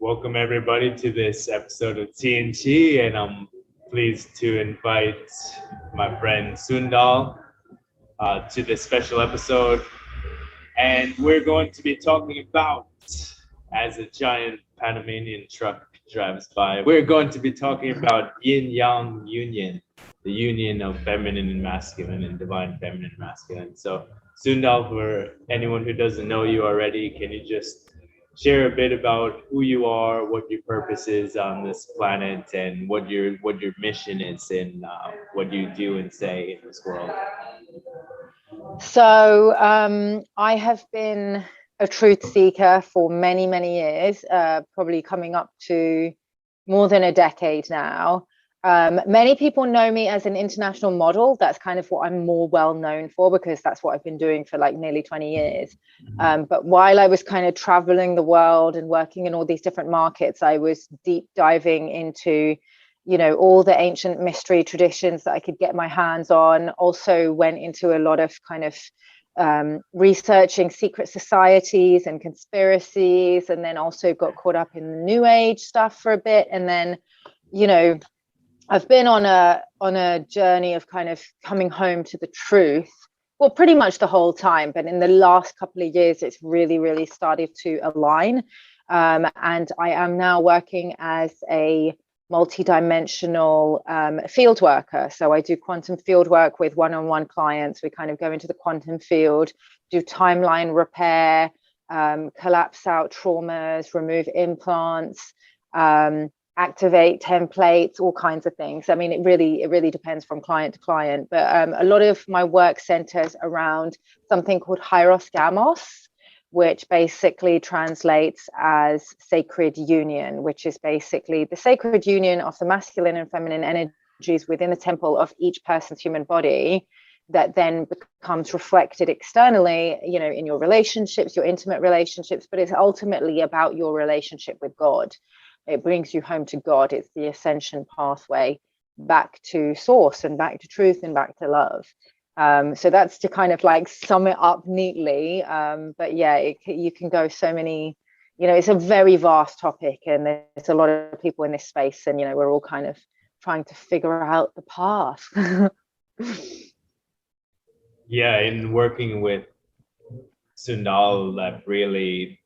Welcome everybody to this episode of TNT, and I'm pleased to invite my friend Sundal to this special episode. And we're going to be talking about, as a giant Panamanian truck drives by, we're going to be talking about yin-yang union, the union of feminine and masculine and divine feminine and masculine. So Sundal, for anyone who doesn't know you already, can you just share a bit about who you are, what your purpose is on this planet, and what your mission is, and what you do and say in this world? So I have been a truth seeker for many, many years, probably coming up to more than a decade now. Many people know me as an international model. That's kind of what I'm more well known for, because that's what I've been doing for like nearly 20 years. But while I was kind of traveling the world and working in all these different markets, I was deep diving into, all the ancient mystery traditions that I could get my hands on. Also went into a lot of kind of researching secret societies and conspiracies, and then also got caught up in the new age stuff for a bit. And then, I've been on a journey of kind of coming home to the truth, well, pretty much the whole time, but in the last couple of years, it's really started to align. And I am now working as a multi-dimensional field worker. So I do quantum field work with one-on-one clients. We kind of go into the quantum field, do timeline repair, collapse out traumas, remove implants, activate templates, all kinds of things. I mean, it really depends from client to client, but a lot of my work centers around something called Hyros Gamos, which basically translates as sacred union, which is basically the sacred union of the masculine and feminine energies within the temple of each person's human body, that then becomes reflected externally, in your relationships, your intimate relationships, but it's ultimately about your relationship with God. It brings you home to God. It's the ascension pathway back to source and back to truth and back to love. So that's to kind of like sum it up neatly. But yeah, you can go so many, it's a very vast topic, and there's a lot of people in this space, and, we're all kind of trying to figure out the path. Yeah, in working with Sundal, I've really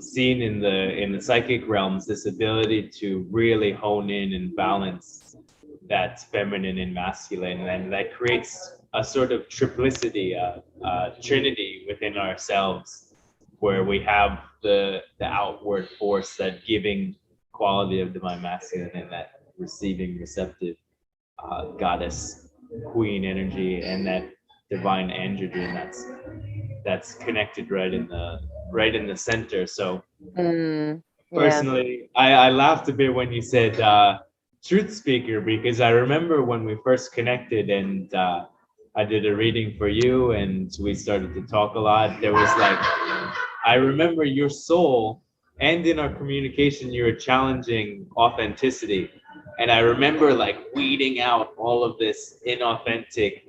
seen in the psychic realms this ability to really hone in and balance that feminine and masculine, and that creates a sort of triplicity, a trinity within ourselves, where we have the outward force, that giving quality of divine masculine, and that receiving receptive goddess queen energy, and that divine androgen that's connected right in the center. So personally, I laughed a bit when you said truth speaker, because I remember when we first connected, and I did a reading for you, and we started to talk a lot. There was like, I remember your soul, and in our communication, you were challenging authenticity. And I remember like weeding out all of this inauthentic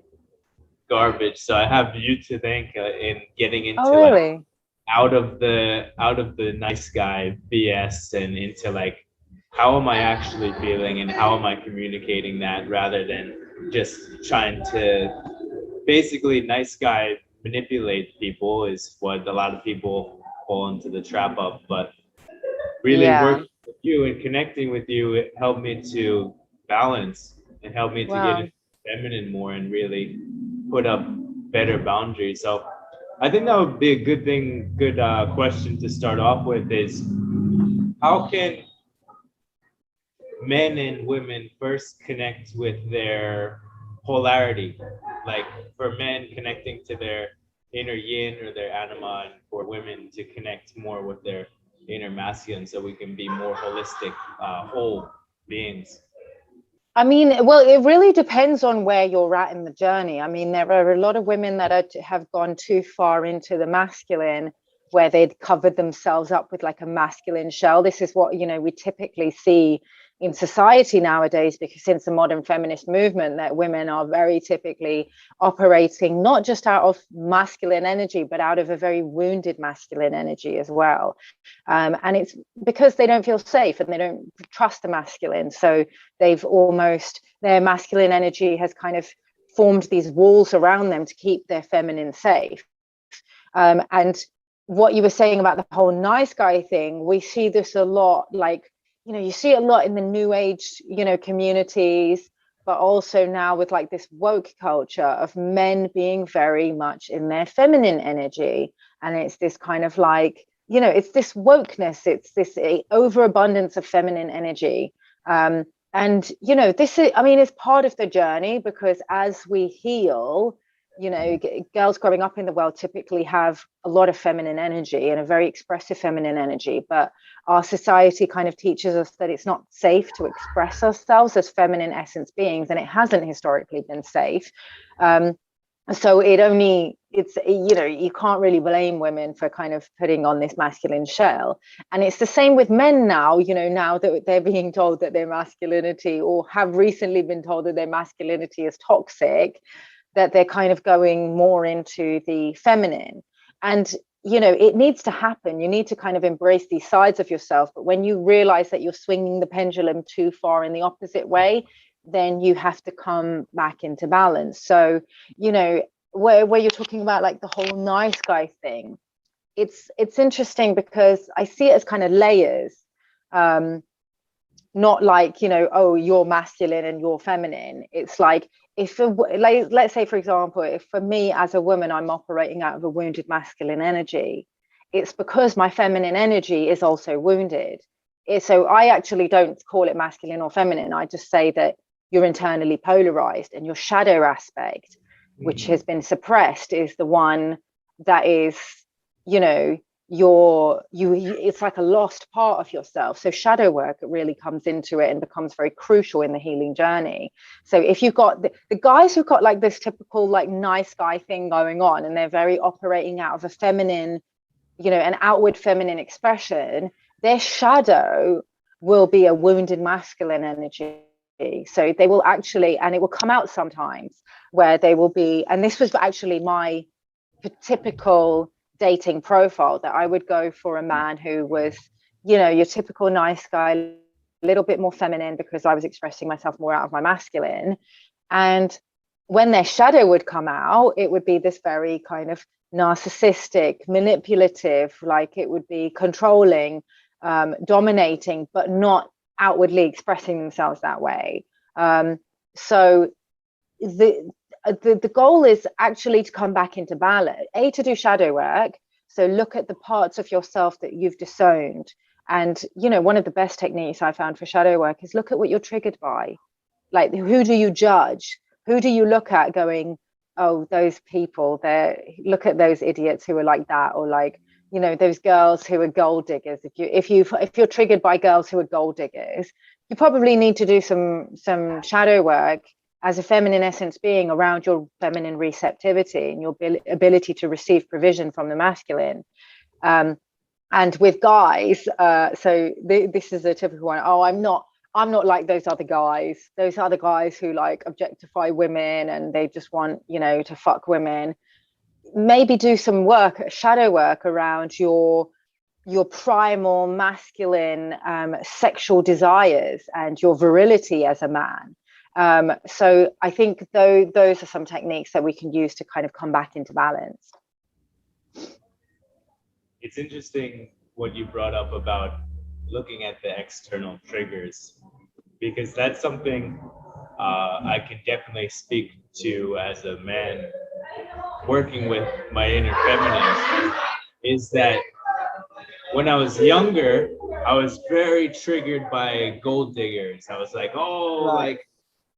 garbage. So I have you to thank in getting into like, out of the nice guy BS and into like, how am I actually feeling and how am I communicating that, rather than just trying to basically nice guy manipulate people, is what a lot of people fall into the trap of. But really working with you and connecting with you, it helped me to balance and helped me to get into feminine more and really put up better boundaries. So I think that would be a good question to start off with, is how can men and women first connect with their polarity? Like for men, connecting to their inner yin or their anima, and for women to connect more with their inner masculine, so we can be more holistic, whole beings. I mean, well, it really depends on where you're at in the journey. I mean, there are a lot of women that have gone too far into the masculine, where they'd covered themselves up with like a masculine shell. This is what, we typically see in society nowadays, because since the modern feminist movement, that women are very typically operating not just out of masculine energy, but out of a very wounded masculine energy as well. And it's because they don't feel safe and they don't trust the masculine. So they've almost, their masculine energy has kind of formed these walls around them to keep their feminine safe. And what you were saying about the whole nice guy thing, we see this a lot, like, you know, you see it a lot in the new age, you know, communities, but also now with like this woke culture of men being very much in their feminine energy. And it's this kind of like, you know, it's this wokeness, it's this overabundance of feminine energy. And, you know, this is, I mean, it's part of the journey, because as we heal, you know, girls growing up in the world typically have a lot of feminine energy and a very expressive feminine energy, but our society kind of teaches us that it's not safe to express ourselves as feminine essence beings, and it hasn't historically been safe. So it's, you know, you can't really blame women for kind of putting on this masculine shell. And it's the same with men now, you know, now that they're being told that their masculinity, or have recently been told that their masculinity is toxic, that they're kind of going more into the feminine. And, you know, it needs to happen. You need to kind of embrace these sides of yourself. But when you realize that you're swinging the pendulum too far in the opposite way, then you have to come back into balance. So, you know, where you're talking about like the whole nice guy thing, it's interesting because I see it as kind of layers. Not like, you know, oh, you're masculine and you're feminine. It's like, if like, let's say, for example, if for me as a woman, I'm operating out of a wounded masculine energy, it's because my feminine energy is also wounded. So I actually don't call it masculine or feminine. I just say that you're internally polarized, and your shadow aspect, which has been suppressed, is the one that is, you know, it's like a lost part of yourself. So shadow work really comes into it and becomes very crucial in the healing journey. So if you've got the guys who've got like this typical like nice guy thing going on, and they're very operating out of a feminine, you know, an outward feminine expression, their shadow will be a wounded masculine energy. So they will actually, and it will come out sometimes where they will be, and this was actually my typical dating profile, that I would go for a man who was, you know, your typical nice guy, a little bit more feminine, because I was expressing myself more out of my masculine. And when their shadow would come out, it would be this very kind of narcissistic, manipulative, like it would be controlling, dominating, but not outwardly expressing themselves that way. So the goal is actually to come back into balance, to do shadow work. So look at the parts of yourself that you've disowned. And, you know, one of the best techniques I found for shadow work is look at what you're triggered by. Like, who do you judge? Who do you look at going, oh, those people, look at those idiots who are like that, or like, you know, those girls who are gold diggers. If you're triggered by girls who are gold diggers, you probably need to do some shadow work as a feminine essence being around your feminine receptivity and your ability to receive provision from the masculine. And with guys, so this is a typical one. Oh, I'm not like those other guys who like objectify women and they just want, you know, to fuck women. Maybe do some work, shadow work around your primal masculine sexual desires and your virility as a man. So I think those are some techniques that we can use to kind of come back into balance. It's interesting what you brought up about looking at the external triggers, because that's something I can definitely speak to as a man working with my inner feminine, is that when I was younger, I was very triggered by gold diggers. I was like, oh, like,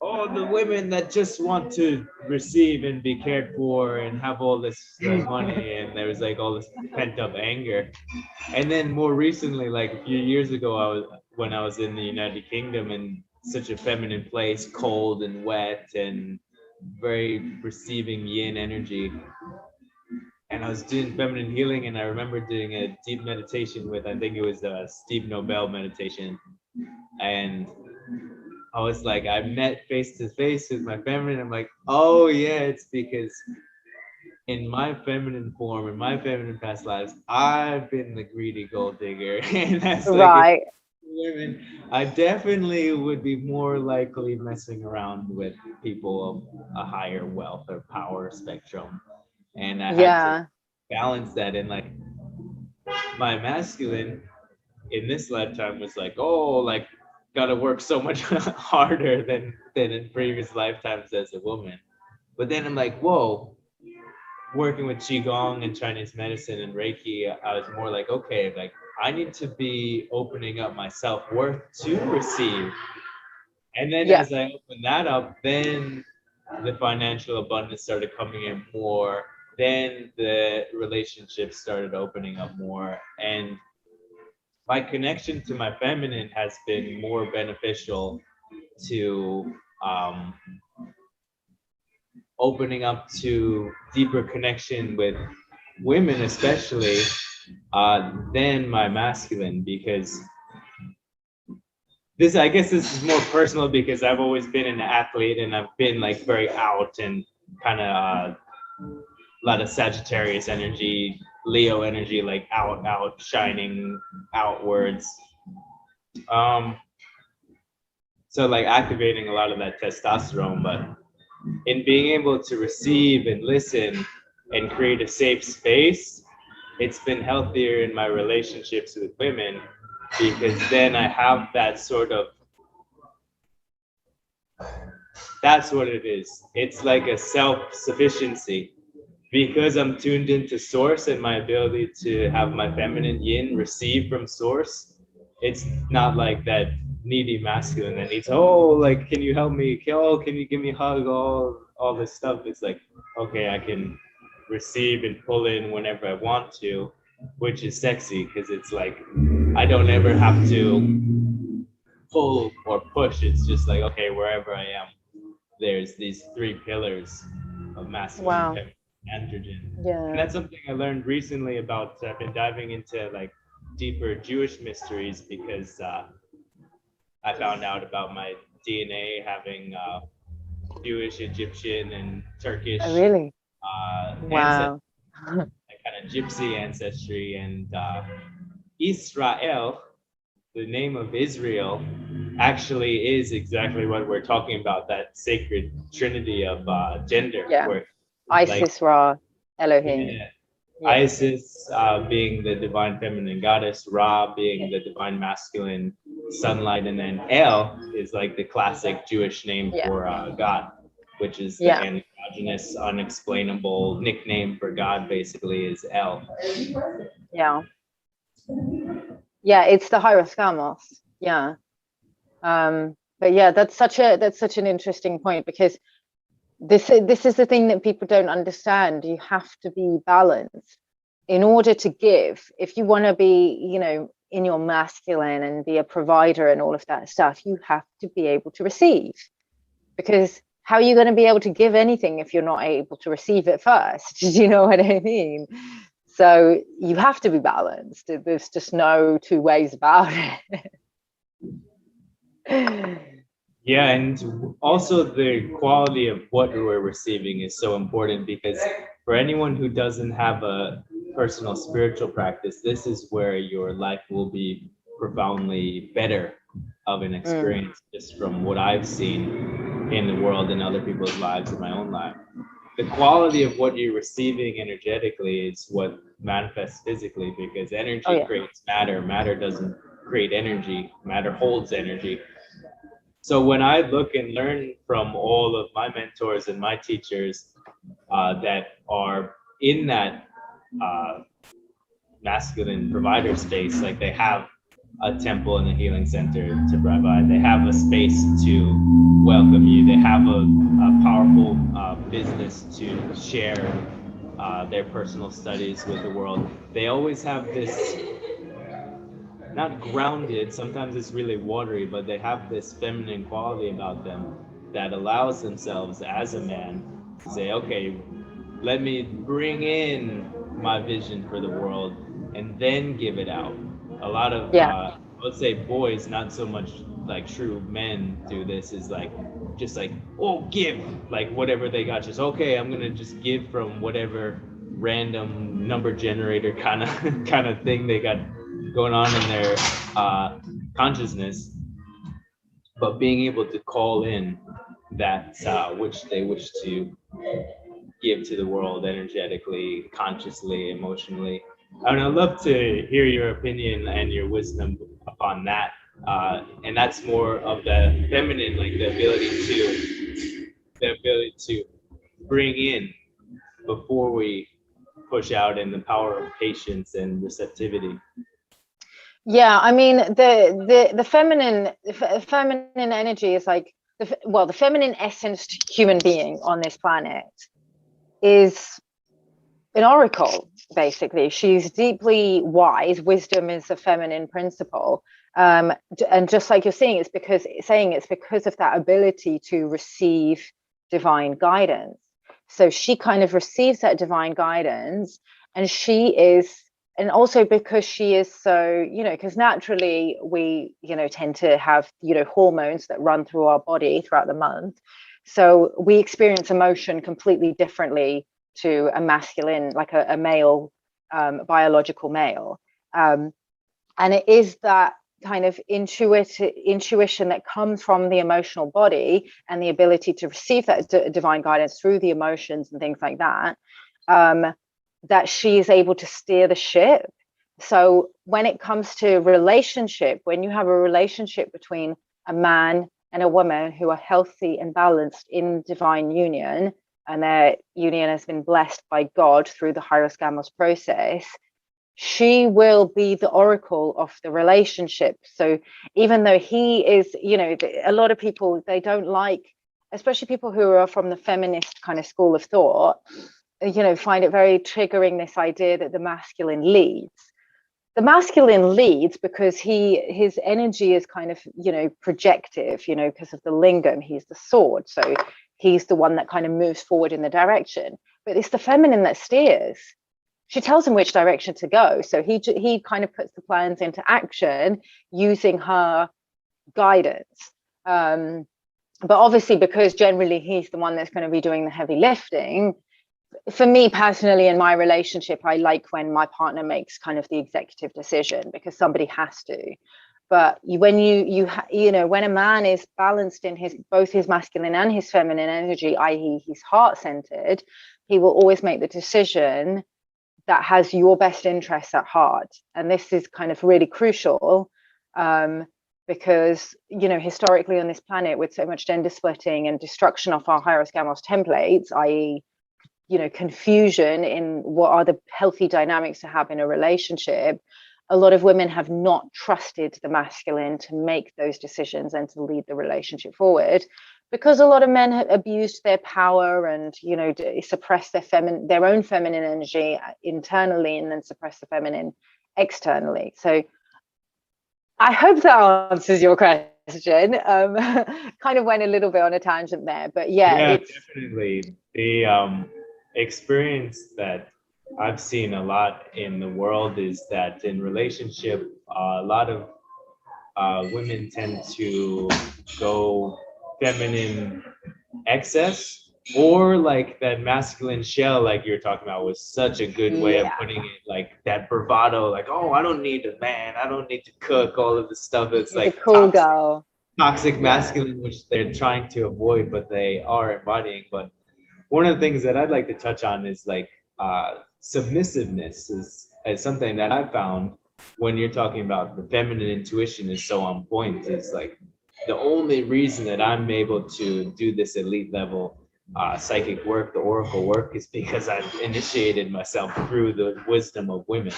oh, the women that just want to receive and be cared for and have all this money, and there was like all this pent up anger. And then more recently, like a few years ago, when I was in the United Kingdom in such a feminine place, cold and wet and very receiving yin energy. And I was doing feminine healing, and I remember doing a deep meditation with, I think it was a Steve Nobel meditation. And I was like, I met face to face with my feminine. I'm like, oh yeah, it's because in my feminine form, in my feminine past lives, I've been the greedy gold digger. And that's like, if Right. women, I definitely would be more likely messing around with people of a higher wealth or power spectrum. And I had to Yeah. balance that. And like my masculine in this lifetime was like, oh, like gotta work so much harder than in previous lifetimes as a woman. But then I'm like, whoa, working with qigong and Chinese medicine and Reiki, I was more like, okay, like I need to be opening up my self-worth to receive. And then Yeah. as I opened that up, then the financial abundance started coming in more. Then the relationships started opening up more. And my connection to my feminine has been more beneficial to um, opening up to deeper connection with women, especially than my masculine, because this, I guess this is more personal because I've always been an athlete and I've been like very out and kind of a lot of Sagittarius energy, Leo energy, like out, shining outwards. Um, so like activating a lot of that testosterone, but in being able to receive and listen and create a safe space, it's been healthier in my relationships with women because then I have that sort of, that's what it is. It's like a self-sufficiency because I'm tuned into source and my ability to have my feminine yin receive from source. It's not like that needy masculine that needs, oh, like, can you help me? Oh, can you give me a hug? All this stuff. It's like, okay, I can receive and pull in whenever I want to, which is sexy because it's like I don't ever have to pull or push. It's just like, okay, wherever I am, there's these three pillars of masculine, Wow. feminine, androgen. And Yeah. that's something I learned recently about. I've been diving into like deeper Jewish mysteries because I found out about my DNA having Jewish, Egyptian, and Oh, Turkish really? ancestry, Wow. kind of gypsy ancestry, and Israel, the name of Israel, actually is exactly what we're talking about, that sacred trinity of gender, Yeah. where like, Isis, Ra, Elohim. yeah, Yeah. Isis being the divine feminine goddess, Ra being the divine masculine sunlight, and then El is like the classic Jewish name Yeah. for God, which is the Yeah. androgynous, unexplainable nickname for God, basically, is El. Yeah. Yeah. It's the Hieroskamos. Yeah. But yeah, that's such an interesting point because this is the thing that people don't understand. You have to be balanced in order to give. If you want to be, in your masculine and be a provider and all of that stuff, you have to be able to receive, because how are you going to be able to give anything if you're not able to receive it first? Do you know what I mean? So you have to be balanced. There's just no two ways about it. Yeah, and also the quality of what we're receiving is so important because for anyone who doesn't have a personal spiritual practice, this is where your life will be profoundly better of an experience, just from what I've seen in the world and other people's lives and my own life. The quality of what you're receiving energetically is what manifests physically, because Oh energy yeah. creates matter. Matter doesn't create energy. Matter holds energy. So when I look and learn from all of my mentors and my teachers that are in that masculine provider space, like they have a temple and a healing center to provide, they have a space to welcome you, they have a powerful business to share their personal studies with the world. They always have this, not grounded, sometimes it's really watery, but they have this feminine quality about them that allows themselves as a man to say, okay, let me bring in my vision for the world and then give it out. A lot of Yeah. let's say boys, not so much like true men do this is like just like, oh, give like whatever they got, just okay, I'm gonna just give from whatever random number generator kind of kind of thing they got going on in their consciousness. But being able to call in that which they wish to give to the world energetically, consciously, emotionally. And I'd love to hear your opinion and your wisdom upon that. And that's more of the feminine, like the ability to bring in before we push out, and the power of patience and receptivity. Yeah, I mean the feminine energy is like the feminine essence human being on this planet is an oracle, basically. She's deeply wise. Wisdom is a feminine principle. And just like you're saying, it's because of that ability to receive divine guidance. So she kind of receives that divine guidance, and also because she is so, because naturally we, tend to have, hormones that run through our body throughout the month. So we experience emotion completely differently to a masculine, like a male, biological male. And it is that kind of intuition that comes from the emotional body and the ability to receive that divine guidance through the emotions and things like that, that she is able to steer the ship. So when it comes to relationship, when you have a relationship between a man and a woman who are healthy and balanced in divine union, and their union has been blessed by God through the Hieroskamos process, she will be the oracle of the relationship. So even though he is, a lot of people, they don't like, especially people who are from the feminist kind of school of thought, find it very triggering, this idea that the masculine leads. The masculine leads because his energy is kind of, projective, because of the lingam. He's the sword. So he's the one that kind of moves forward in the direction. But it's the feminine that steers. She tells him which direction to go. So he kind of puts the plans into action using her guidance. But obviously, because generally he's the one that's going to be doing the heavy lifting, for me personally, in my relationship, I like when my partner makes kind of the executive decision, because somebody has to. But when when a man is balanced in both his masculine and his feminine energy, i.e. he's heart-centered, he will always make the decision that has your best interests at heart. And this is kind of really crucial, because historically on this planet, with so much gender splitting and destruction of our Hieroskamos templates, i.e. confusion in what are the healthy dynamics to have in a relationship, a lot of women have not trusted the masculine to make those decisions and to lead the relationship forward, because a lot of men have abused their power and suppress their own feminine energy internally, and then suppress the feminine externally. So I hope that answers your question. Kind of went a little bit on a tangent there, but yeah, definitely. The experience that I've seen a lot in the world is that in relationship, a lot of women tend to go feminine excess, or like that masculine shell, like you're talking about, was such a good way of putting it, like that bravado, like, oh, I don't need a man, I don't need to cook, all of this stuff. It's like a cool girl, toxic masculine, which they're trying to avoid, but they are embodying. But one of the things that I'd like to touch on is like submissiveness is something that I found when you're talking about the feminine intuition is so on point. Is like the only reason that I'm able to do this elite level psychic work, the oracle work, is because I've initiated myself through the wisdom of women,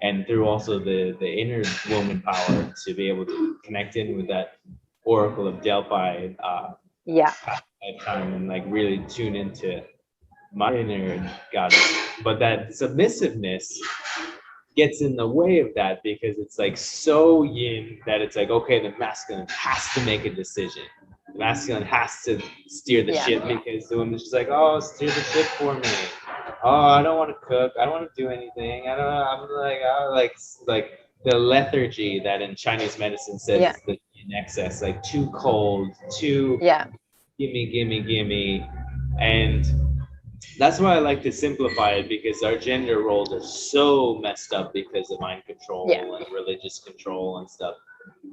and through also the inner woman power to be able to connect in with that oracle of Delphi time, and like really tune into my inner goddess. But that submissiveness gets in the way of that, because it's like so yin that it's like, okay, the masculine has to make a decision. The masculine has to steer the ship, because the woman's just like, oh, steer the ship for me. Oh, I don't want to cook. I don't want to do anything. I'm like, like the lethargy that in Chinese medicine says is the in excess, like too cold, too gimme. And that's why I like to simplify it, because our gender roles are so messed up because of mind control and religious control and stuff.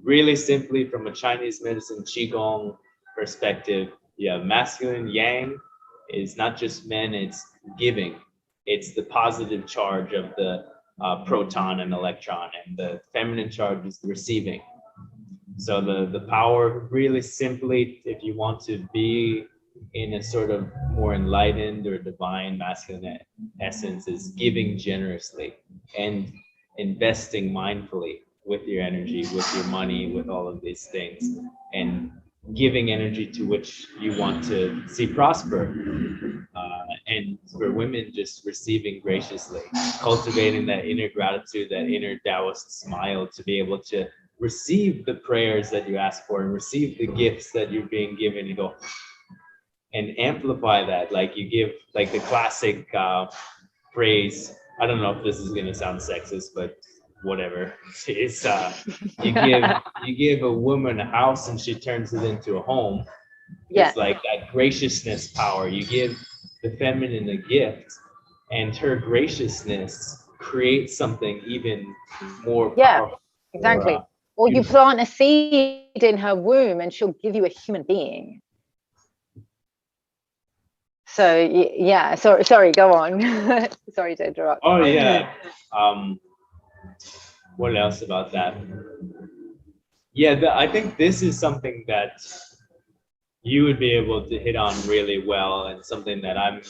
Really simply, from a Chinese medicine Qigong perspective, masculine yang is not just men, it's giving. It's the positive charge of the proton and electron, and the feminine charge is the receiving. So the power, really simply, if you want to be in a sort of more enlightened or divine masculine essence, is giving generously and investing mindfully with your energy, with your money, with all of these things, and giving energy to which you want to see prosper. And for women, just receiving graciously, cultivating that inner gratitude, that inner Taoist smile, to be able to receive the prayers that you ask for and receive the gifts that you're being given. You go and amplify that, like you give, like the classic phrase. I don't know if this is going to sound sexist, but whatever. It's you give a woman a house and she turns it into a home. It's like that graciousness power. You give the feminine a gift, and her graciousness creates something even more powerful. Exactly. Or you plant a seed in her womb and she'll give you a human being. So yeah, sorry, go on. Sorry to interrupt. Oh yeah. What else about that? Yeah, I think this is something that you would be able to hit on really well, and something that I'm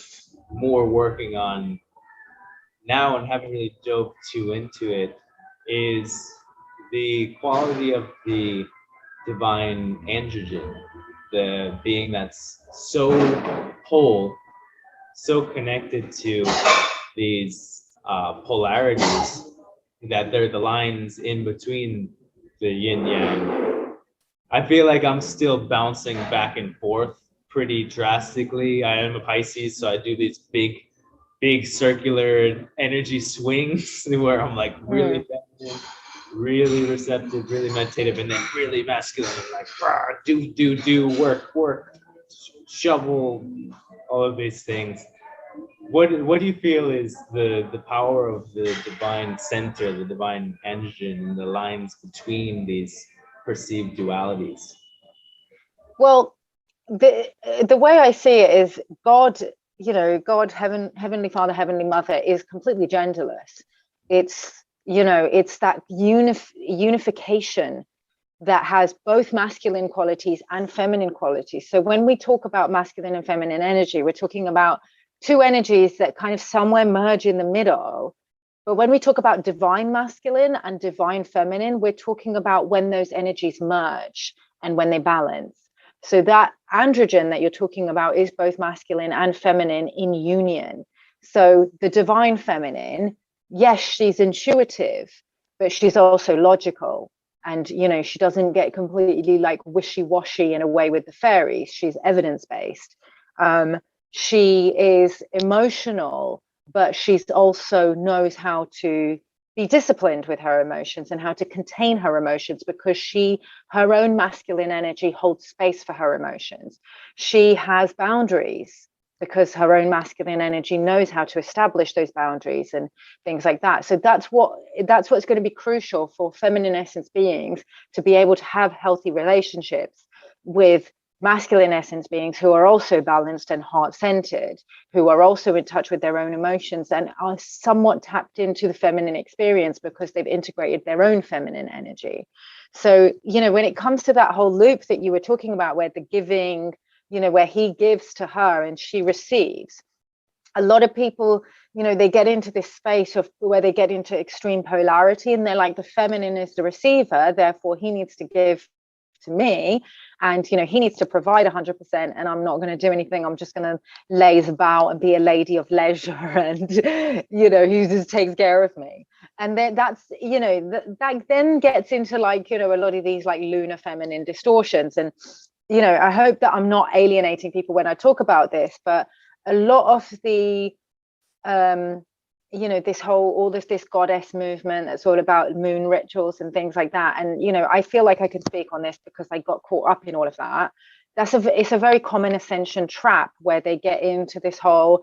more working on now and haven't really dove too into it, is the quality of the divine androgen, the being that's so whole, so connected to these polarities, that they're the lines in between the yin yang. I feel like I'm still bouncing back and forth pretty drastically. I am a Pisces, so I do these big circular energy swings where I'm like really feminine, really receptive, really meditative, and then really masculine, and like do, work, shovel, all of these things. What do you feel is the power of the divine center, the divine androgen, and the lines between these perceived dualities? Well, the way I see it is God, God, Heavenly Father, Heavenly Mother is completely genderless. It's, it's that unification that has both masculine qualities and feminine qualities. So when we talk about masculine and feminine energy, we're talking about two energies that kind of somewhere merge in the middle. But when we talk about divine masculine and divine feminine, we're talking about when those energies merge and when they balance. So that androgen that you're talking about is both masculine and feminine in union. So the divine feminine, yes, she's intuitive, but she's also logical. And, she doesn't get completely like wishy-washy in a way with the fairies. She's evidence-based. She is emotional, but she's also knows how to be disciplined with her emotions and how to contain her emotions, because her own masculine energy holds space for her emotions. She has boundaries because her own masculine energy knows how to establish those boundaries and things like that. So that's what's going to be crucial for feminine essence beings to be able to have healthy relationships with masculine essence beings who are also balanced and heart-centered, who are also in touch with their own emotions and are somewhat tapped into the feminine experience because they've integrated their own feminine energy. So, when it comes to that whole loop that you were talking about, where the giving, where he gives to her and she receives, a lot of people, they get into this space of where they get into extreme polarity, and they're like, the feminine is the receiver, therefore he needs to give to me, and he needs to provide 100%, and I'm not going to do anything. I'm just going to laze about and be a lady of leisure, and he just takes care of me. And then that's that then gets into like a lot of these like lunar feminine distortions. And I hope that I'm not alienating people when I talk about this, but a lot of the you know, this goddess movement that's all about moon rituals and things like that. And, you know, I feel like I can speak on this because I got caught up in all of that. It's a very common ascension trap where they get into this whole,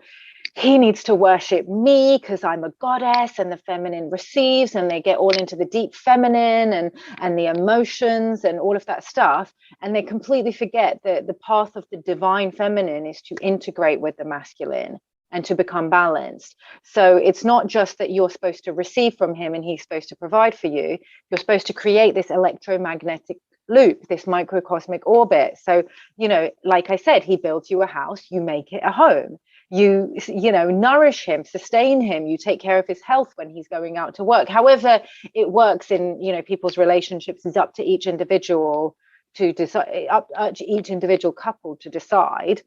he needs to worship me because I'm a goddess, and the feminine receives, and they get all into the deep feminine and the emotions and all of that stuff. And they completely forget that the path of the divine feminine is to integrate with the masculine and to become balanced. So it's not just that you're supposed to receive from him and he's supposed to provide for you. You're supposed to create this electromagnetic loop, this microcosmic orbit. So, you know, like I said, he builds you a house, you make it a home. You know, nourish him, sustain him, you take care of his health when he's going out to work. However it works in, you know, people's relationships is up to each individual to decide, up to each individual couple to decide,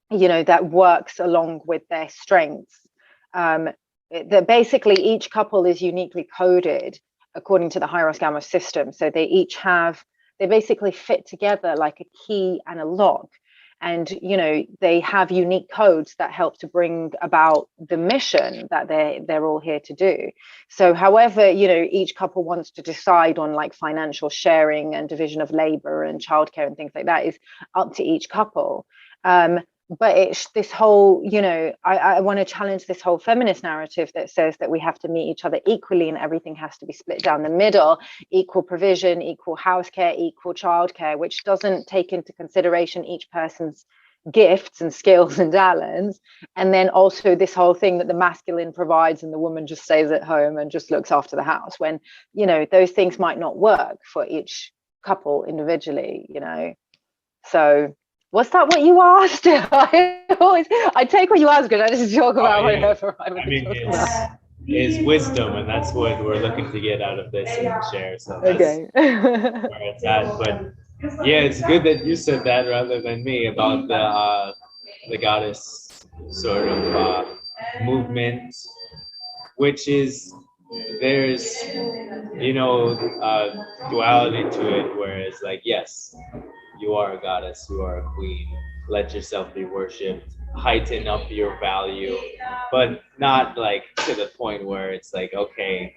you know, that works along with their strengths. That basically each couple is uniquely coded according to the Hieros system. So they basically fit together like a key and a lock. And, you know, they have unique codes that help to bring about the mission that they're all here to do. So however, you know, each couple wants to decide on like financial sharing and division of labor and childcare and things like that is up to each couple. But it's this whole, you know, I want to challenge this whole feminist narrative that says that we have to meet each other equally and everything has to be split down the middle, equal provision, equal house care, equal childcare, which doesn't take into consideration each person's gifts and skills and talents. And then also this whole thing that the masculine provides and the woman just stays at home and just looks after the house, when, you know, those things might not work for each couple individually, you know. So was that what you asked? I take what you ask and I just talk about whatever I mean, it's wisdom, and that's what we're looking to get out of this and share. So that's okay. where it's at. But yeah, it's good that you said that rather than me about the goddess sort of movement, which is, there's, you know, duality to it, where it's like, yes, you are a goddess, you are a queen, let yourself be worshipped, heighten up your value, but not like to the point where it's like, okay,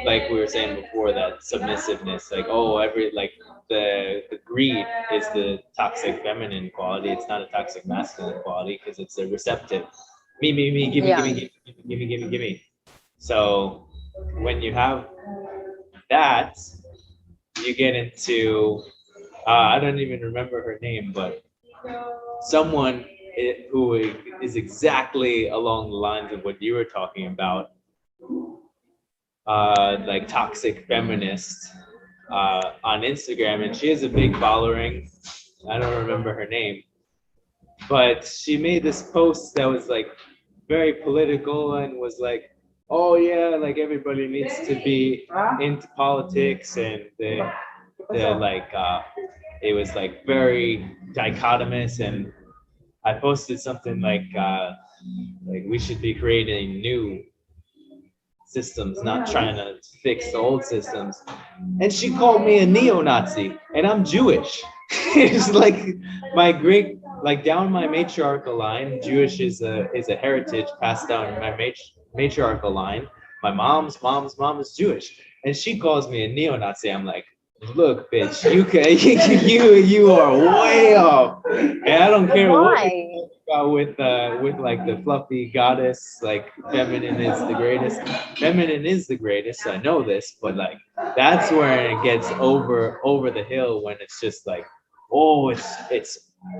like we were saying before, that submissiveness, like, oh, like the greed is the toxic feminine quality. It's not a toxic masculine quality, because it's a receptive. Me, give me. So when you have that, you get into, I don't even remember her name, but someone who is exactly along the lines of what you were talking about, like toxic feminist, on Instagram, and she has a big following. I don't remember her name, but she made this post that was like very political and was like, oh yeah, like everybody needs to be into politics, and the like it was like very dichotomous. And I posted something like we should be creating new systems, not trying to fix the old systems. And she called me a neo-Nazi, and I'm Jewish. It's like my great, like down my matriarchal line, Jewish is a heritage passed down my matriarchal line. My mom's mom is Jewish, and she calls me a neo-Nazi. I'm like, look, bitch, you are way off, and I don't care what you talk about with like the fluffy goddess, like feminine is the greatest. Feminine is the greatest. I know this, but like that's where it gets over the hill, when it's just like, oh, it's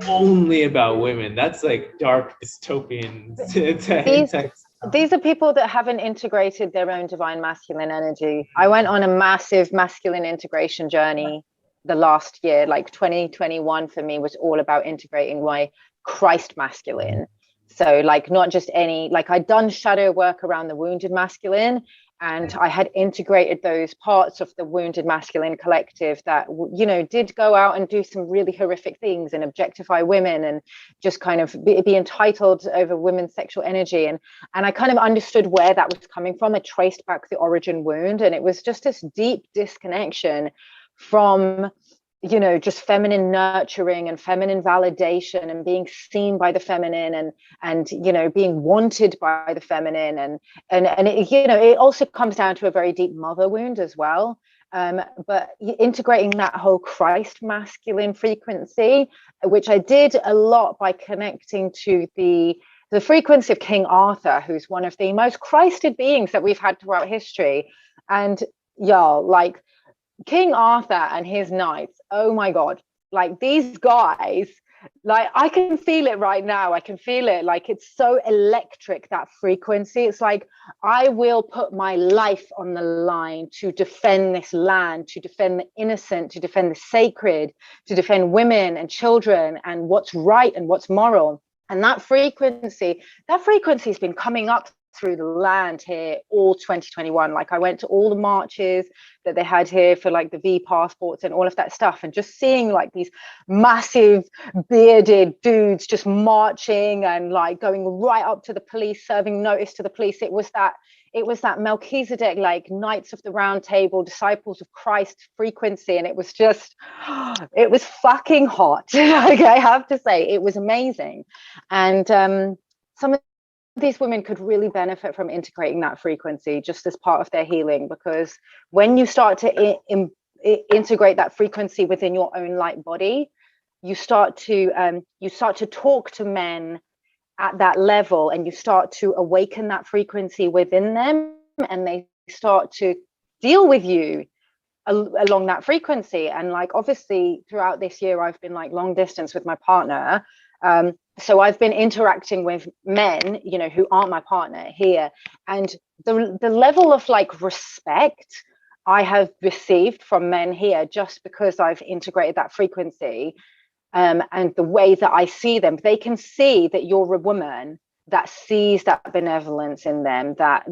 only about women. That's like dark dystopian text. These are people that haven't integrated their own divine masculine energy. I went on a massive masculine integration journey the last year. Like 2021 for me was all about integrating my Christ masculine. So like not just any, like I'd done shadow work around the wounded masculine, and I had integrated those parts of the wounded masculine collective that, you know, did go out and do some really horrific things and objectify women and just kind of be entitled over women's sexual energy. And I kind of understood where that was coming from. I traced back the origin wound, and it was just this deep disconnection from you know, just feminine nurturing and feminine validation and being seen by the feminine, and you know, being wanted by the feminine, and it, you know, it also comes down to a very deep mother wound as well. But integrating that whole Christ masculine frequency, which I did a lot by connecting to the frequency of King Arthur, who's one of the most Christed beings that we've had throughout history. And y'all, like, King Arthur and his knights, oh my God, like these guys, like I can feel it right now. I can feel it. Like it's so electric, that frequency. It's like, I will put my life on the line to defend this land, to defend the innocent, to defend the sacred, to defend women and children and what's right and what's moral. And that frequency has been coming up through the land here all 2021. Like I went to all the marches that they had here for like the V passports and all of that stuff, and just seeing like these massive bearded dudes just marching and like going right up to the police, serving notice to the police. It was that Melchizedek, like Knights of the Round Table, disciples of Christ frequency. And it was just, it was fucking hot. Like I have to say, it was amazing. And some of these women could really benefit from integrating that frequency just as part of their healing, because when you start to integrate that frequency within your own light body, you start to talk to men at that level, and you start to awaken that frequency within them, and they start to deal with you along that frequency. And like obviously throughout this year I've been like long distance with my partner, so I've been interacting with men, you know, who aren't my partner here, and the level of like respect I have received from men here just because I've integrated that frequency, and the way that I see them, they can see that you're a woman that sees that benevolence in them, that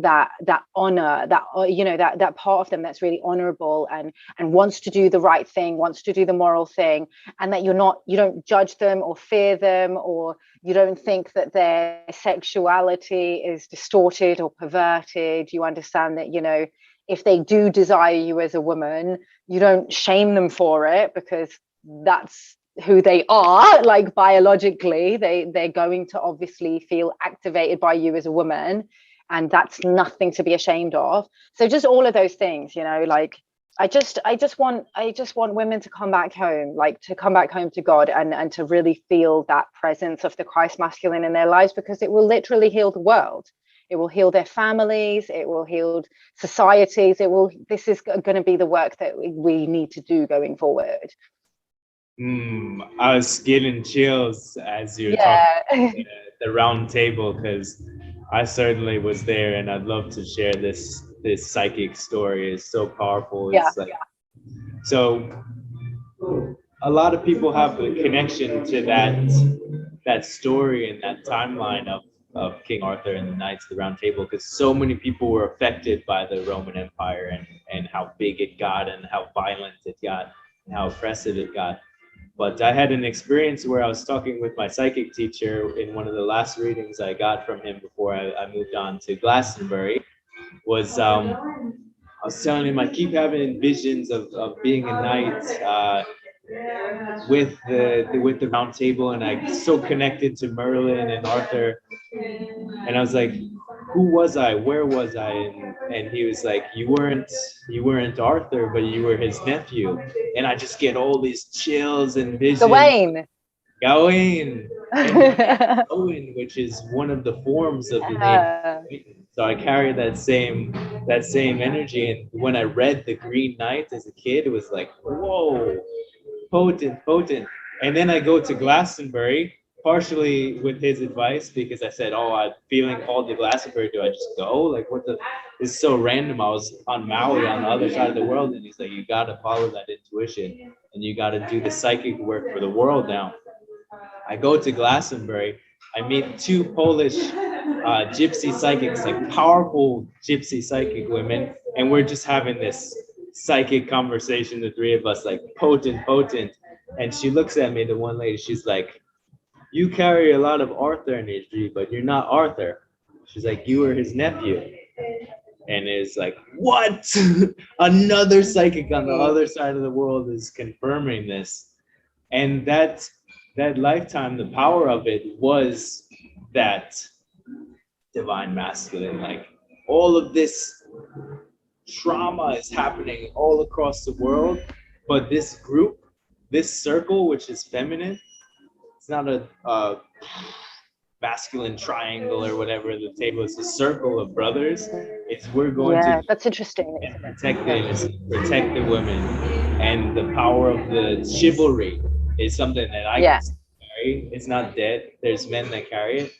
honor, that, you know, that part of them that's really honorable and wants to do the right thing, wants to do the moral thing, and that you don't judge them or fear them, or you don't think that their sexuality is distorted or perverted. You understand that, you know, if they do desire you as a woman, you don't shame them for it, because that's who they are. Like biologically they're going to obviously feel activated by you as a woman, and that's nothing to be ashamed of. So just all of those things, you know, like I just want women to come back home, like to come back home to God, and to really feel that presence of the Christ masculine in their lives, because it will literally heal the world. It will heal their families, it will heal societies, this is going to be the work that we need to do going forward. I was getting chills as you were talking the round table, because I certainly was there, and I'd love to share this psychic story. It's so powerful. It's so a lot of people have a connection to that story and that timeline of King Arthur and the Knights of the Round Table, because so many people were affected by the Roman Empire and how big it got and how violent it got and how oppressive it got. But I had an experience where I was talking with my psychic teacher in one of the last readings I got from him before I moved on to Glastonbury. I was telling him I keep having visions of being a knight with the Round Table, and I'm so connected to Merlin and Arthur. And I was like, who was I? Where was I? And he was like, you weren't Arthur, but you were his nephew. And I just get all these chills and visions. Gawain. Owen, which is one of the forms of the name. So I carry that same energy. And when I read The Green Knight as a kid, it was like, whoa, potent. And then I go to Glastonbury, partially with his advice, because I said, I'm feeling called to Glastonbury. Do I just go? Like, this is so random. I was on Maui on the other side of the world. And he's like, you got to follow that intuition, and you got to do the psychic work for the world now. I go to Glastonbury. I meet two Polish gypsy psychics, like powerful gypsy psychic women. And we're just having this psychic conversation, the three of us, like potent. And she looks at me, the one lady, she's like, you carry a lot of Arthur energy, but you're not Arthur. She's like, you were his nephew. And it's like, what? Another psychic on the other side of the world is confirming this. And that lifetime, the power of it was that divine masculine. Like all of this trauma is happening all across the world, but this group, this circle, which is feminine, it's not a masculine triangle or whatever the table is, a circle of brothers. It's we're going to that's interesting. protect the innocent, protect the women, and the power of the chivalry is something that I can carry. It's not dead. There's men that carry it.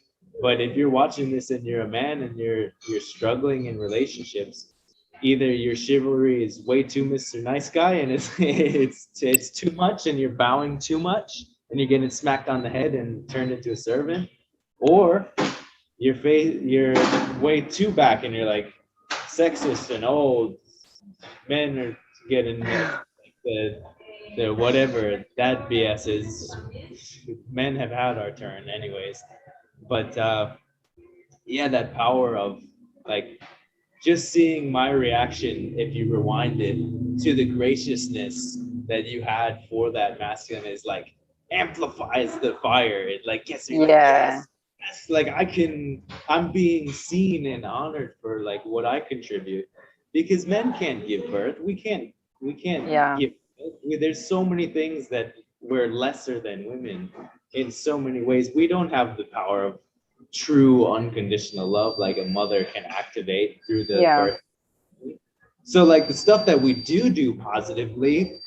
But if you're watching this and you're a man and you're struggling in relationships, either your chivalry is way too Mr. Nice Guy and it's too much and you're bowing too much and you're getting smacked on the head and turned into a servant, or you're way too back and you're like sexist and old men are getting the whatever that BS is. Men have had our turn anyways. But yeah, that power of like just seeing my reaction, if you rewind it, to the graciousness that you had for that masculine is like amplifies the fire. It like gets me like, yes, like I'm being seen and honored for like what I contribute, because men can't give birth. We can't give birth. There's so many things that we're lesser than women in so many ways. We don't have the power of true unconditional love like a mother can activate through the birth. So like the stuff that we do positively,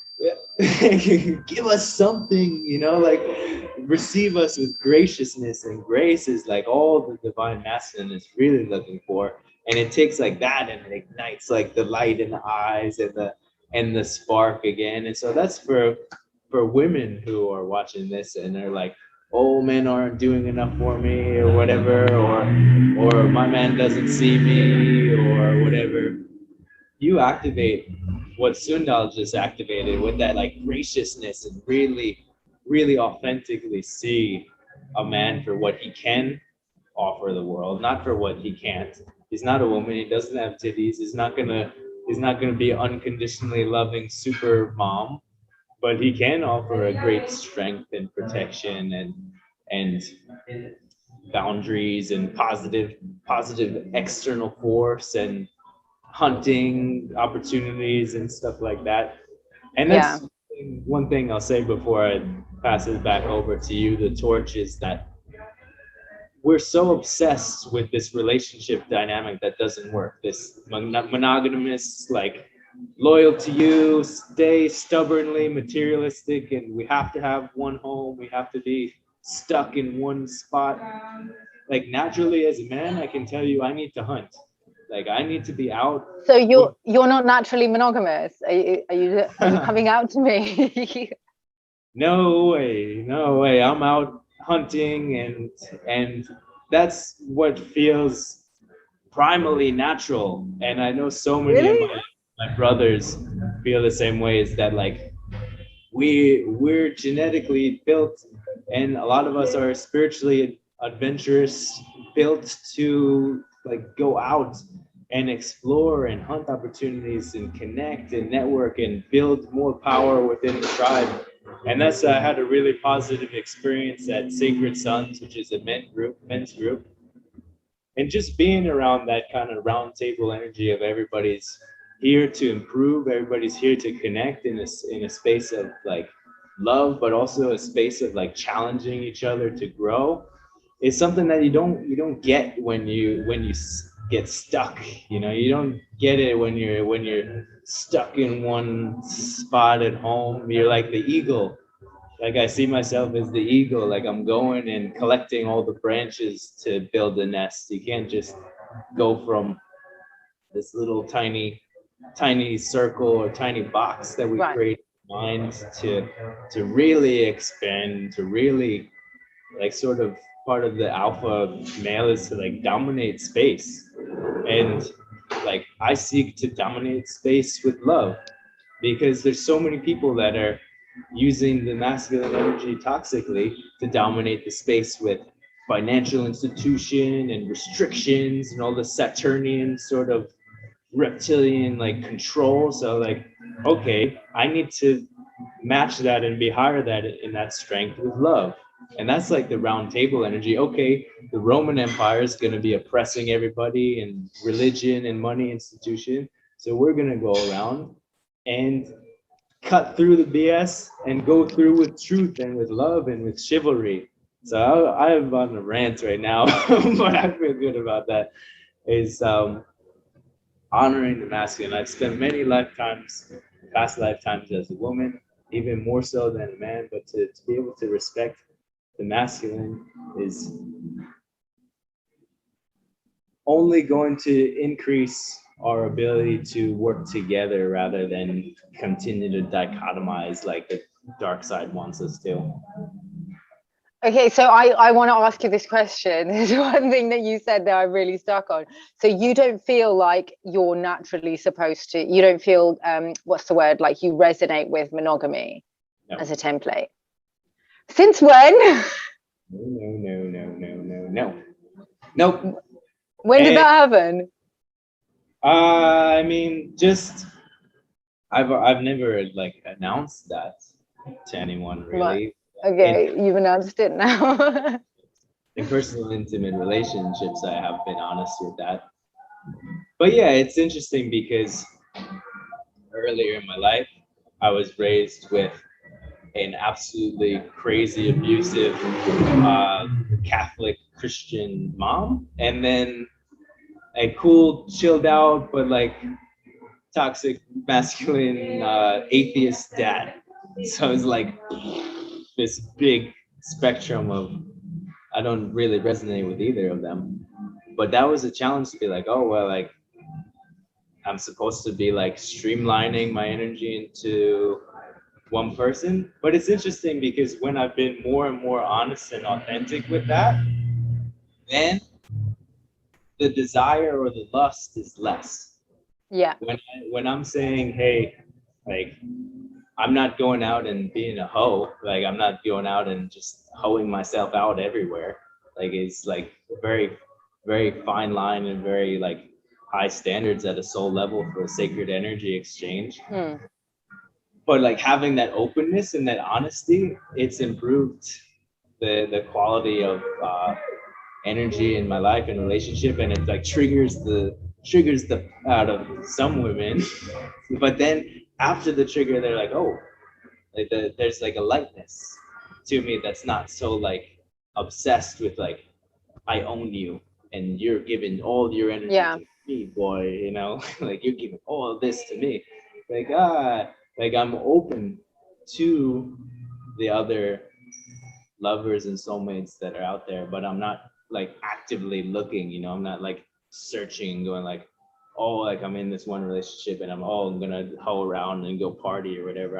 give us something, you know, like receive us with graciousness, and grace is like all the divine masculine is really looking for. And it takes like that and it ignites like the light in the eyes and the spark again. And so that's for women who are watching this and they're like, oh, men aren't doing enough for me or whatever, or my man doesn't see me or whatever. You activate what Sundal just activated with that like graciousness and really, really authentically see a man for what he can offer the world, not for what he can't. He's not a woman. He doesn't have titties. He's not gonna be unconditionally loving super mom, but he can offer a great strength and protection and boundaries and positive external force and hunting opportunities and stuff like that. And that's one thing I'll say before I pass it back over to you, the torch, is that we're so obsessed with this relationship dynamic that doesn't work. This monogamous, like loyal to you, stay stubbornly materialistic, and we have to have one home. We have to be stuck in one spot. Like naturally as a man, I can tell you I need to hunt. Like I need to be out. So you're not naturally monogamous. Are you coming out to me? No way. I'm out hunting and that's what feels primally natural. And I know so many of my brothers feel the same way, is that like we're genetically built, and a lot of us are spiritually adventurous, built to like go out and explore and hunt opportunities and connect and network and build more power within the tribe. And that's I had a really positive experience at Sacred Sons, which is a men's group. And just being around that kind of round table energy of everybody's here to improve, everybody's here to connect in a space of like love, but also a space of like challenging each other to grow, is something that you don't get when you get stuck. You know, you don't get it when you're stuck in one spot at home. You're like the eagle. Like I see myself as the eagle, like I'm going and collecting all the branches to build a nest. You can't just go from this little tiny circle or tiny box that we create in mind to really expand, to really like sort of part of the alpha male is to like dominate space. And like I seek to dominate space with love, because there's so many people that are using the masculine energy toxically to dominate the space with financial institution and restrictions and all the Saturnian sort of reptilian like control. So like, okay, I need to match that and be higher that in that strength with love. And that's like the round table energy. Okay, the Roman Empire is going to be oppressing everybody and religion and money institution. So we're going to go around and cut through the BS and go through with truth and with love and with chivalry. So I'm on a rant right now, but I feel good about that. Is honoring the masculine. I've spent many lifetimes, past lifetimes as a woman, even more so than a man, but to be able to respect the masculine is only going to increase our ability to work together rather than continue to dichotomize like the dark side wants us to. Okay, so I want to ask you this question. There's one thing that you said that I'm really stuck on. So you don't feel like you're naturally supposed to, you don't feel, what's the word, like you resonate with monogamy as a template. Since when? No. Nope. When did that happen? I mean, just I've never like announced that to anyone really. Okay, you've announced it now. In personal intimate relationships, I have been honest with that. But yeah, it's interesting because earlier in my life, I was raised with an absolutely crazy, abusive Catholic Christian mom, and then a cool, chilled out, but like toxic, masculine, atheist dad. So it's like this big spectrum of, I don't really resonate with either of them. But that was a challenge to be like, oh, well, like, I'm supposed to be like streamlining my energy into one person. But it's interesting because when I've been more and more honest and authentic with that, then the desire or the lust is less. Yeah. When I'm saying, hey, like, I'm not going out and being a hoe. Like, I'm not going out and just hoeing myself out everywhere. Like, it's like very, very fine line and very like high standards at a soul level for a sacred energy exchange. But like having that openness and that honesty, it's improved the quality of energy in my life and relationship, and it like triggers the out of some women. But then after the trigger, they're like, oh, like there's like a lightness to me that's not so like obsessed with like, I own you and you're giving all your energy to me, boy, you know. Like, you're giving all of this to me. Like, like I'm open to the other lovers and soulmates that are out there, but I'm not like actively looking, you know. I'm not like searching, going like, oh, like I'm in this one relationship and I'm gonna hoe around and go party or whatever.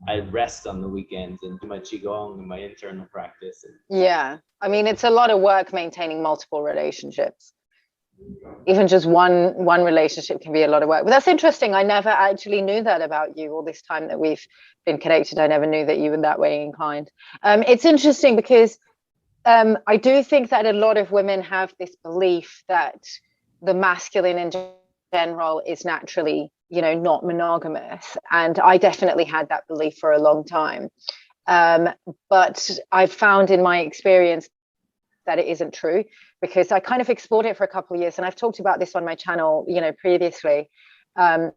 I rest on the weekends and do my qigong and my internal practice. Yeah, I mean, it's a lot of work maintaining multiple relationships. Even just one relationship can be a lot of work. But that's interesting. I never actually knew that about you all this time that we've been connected. I never knew that you were that way inclined. It's interesting because I do think that a lot of women have this belief that the masculine in general is naturally, you know, not monogamous. And I definitely had that belief for a long time. But I've found in my experience that it isn't true, because I kind of explored it for a couple of years, and I've talked about this on my channel, you know, previously, that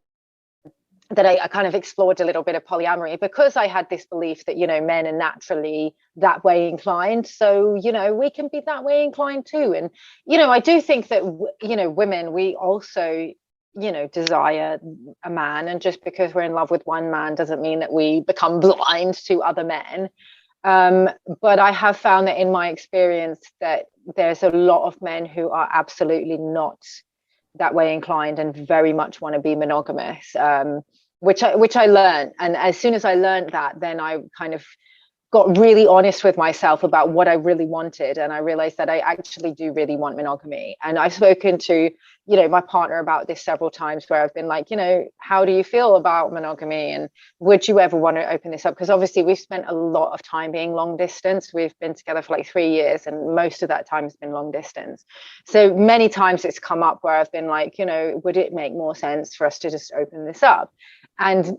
I kind of explored a little bit of polyamory because I had this belief that, you know, men are naturally that way inclined. So, you know, we can be that way inclined too. And, you know, I do think that, you know, women, we also, you know, desire a man. And just because we're in love with one man doesn't mean that we become blind to other men. But I have found that in my experience that there's a lot of men who are absolutely not that way inclined and very much want to be monogamous, which I learned. And as soon as I learned that, then I kind of got really honest with myself about what I really wanted, and I realized that I actually do really want monogamy. And I've spoken to, you know, my partner about this several times, where I've been like, you know, how do you feel about monogamy, and would you ever want to open this up? Because obviously we've spent a lot of time being long distance. We've been together for like 3 years, and most of that time has been long distance. So many times it's come up where I've been like, you know, would it make more sense for us to just open this up? And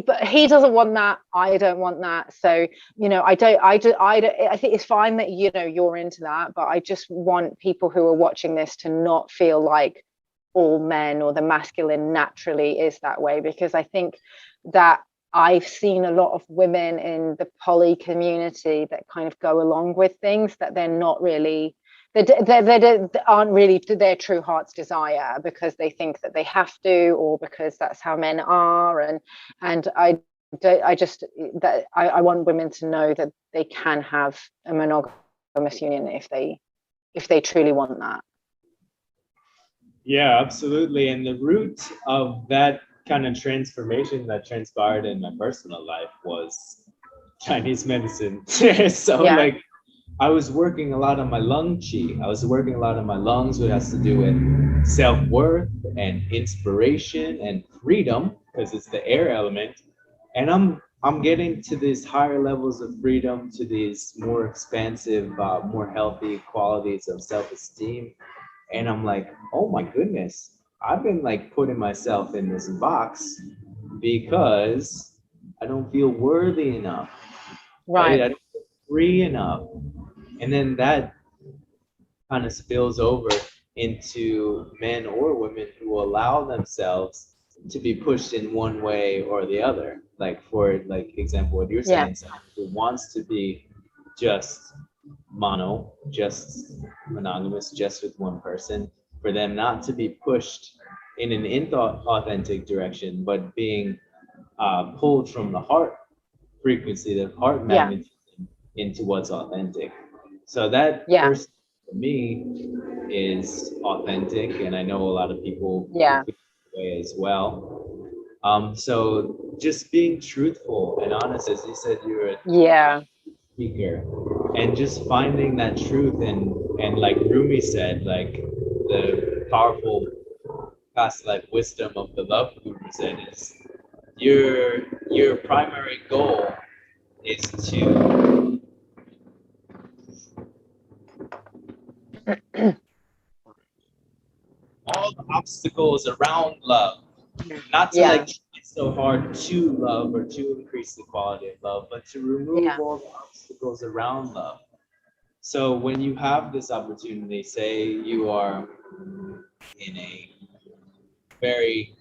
but he doesn't want that, I don't want that. So, you know, I think it's fine that, you know, you're into that, but I just want people who are watching this to not feel like all men or the masculine naturally is that way, because I think that I've seen a lot of women in the poly community that kind of go along with things that they're not really, they aren't really to their true heart's desire, because they think that they have to, or because that's how men are. And I want women to know that they can have a monogamous union if they truly want that. Yeah, absolutely. And the root of that kind of transformation that transpired in my personal life was Chinese medicine. So Yeah. like, I was working a lot on my lung qi. I was working a lot on my lungs, which has to do with self-worth and inspiration and freedom, because it's the air element. And I'm getting to these higher levels of freedom, to these more expansive, more healthy qualities of self-esteem. And I'm like, oh my goodness, I've been like putting myself in this box because I don't feel worthy enough. Right? I don't feel free enough. And then that kind of spills over into men or women who allow themselves to be pushed in one way or the other. Like, for like example, what you're saying, someone who wants to be just mono, just monogamous, just with one person, for them not to be pushed in an inauthentic direction, but being pulled from the heart frequency, the heart magnetism, into what's authentic. So that person for me is authentic, and I know a lot of people feel that way as well. So just being truthful and honest, as you said, you're a speaker, and just finding that truth, and like Rumi said, like the powerful past life wisdom of the love guru said, is your primary goal is to all the obstacles around love, not to like try so hard to love or to increase the quality of love, but to remove all the obstacles around love. So when you have this opportunity, say you are in a very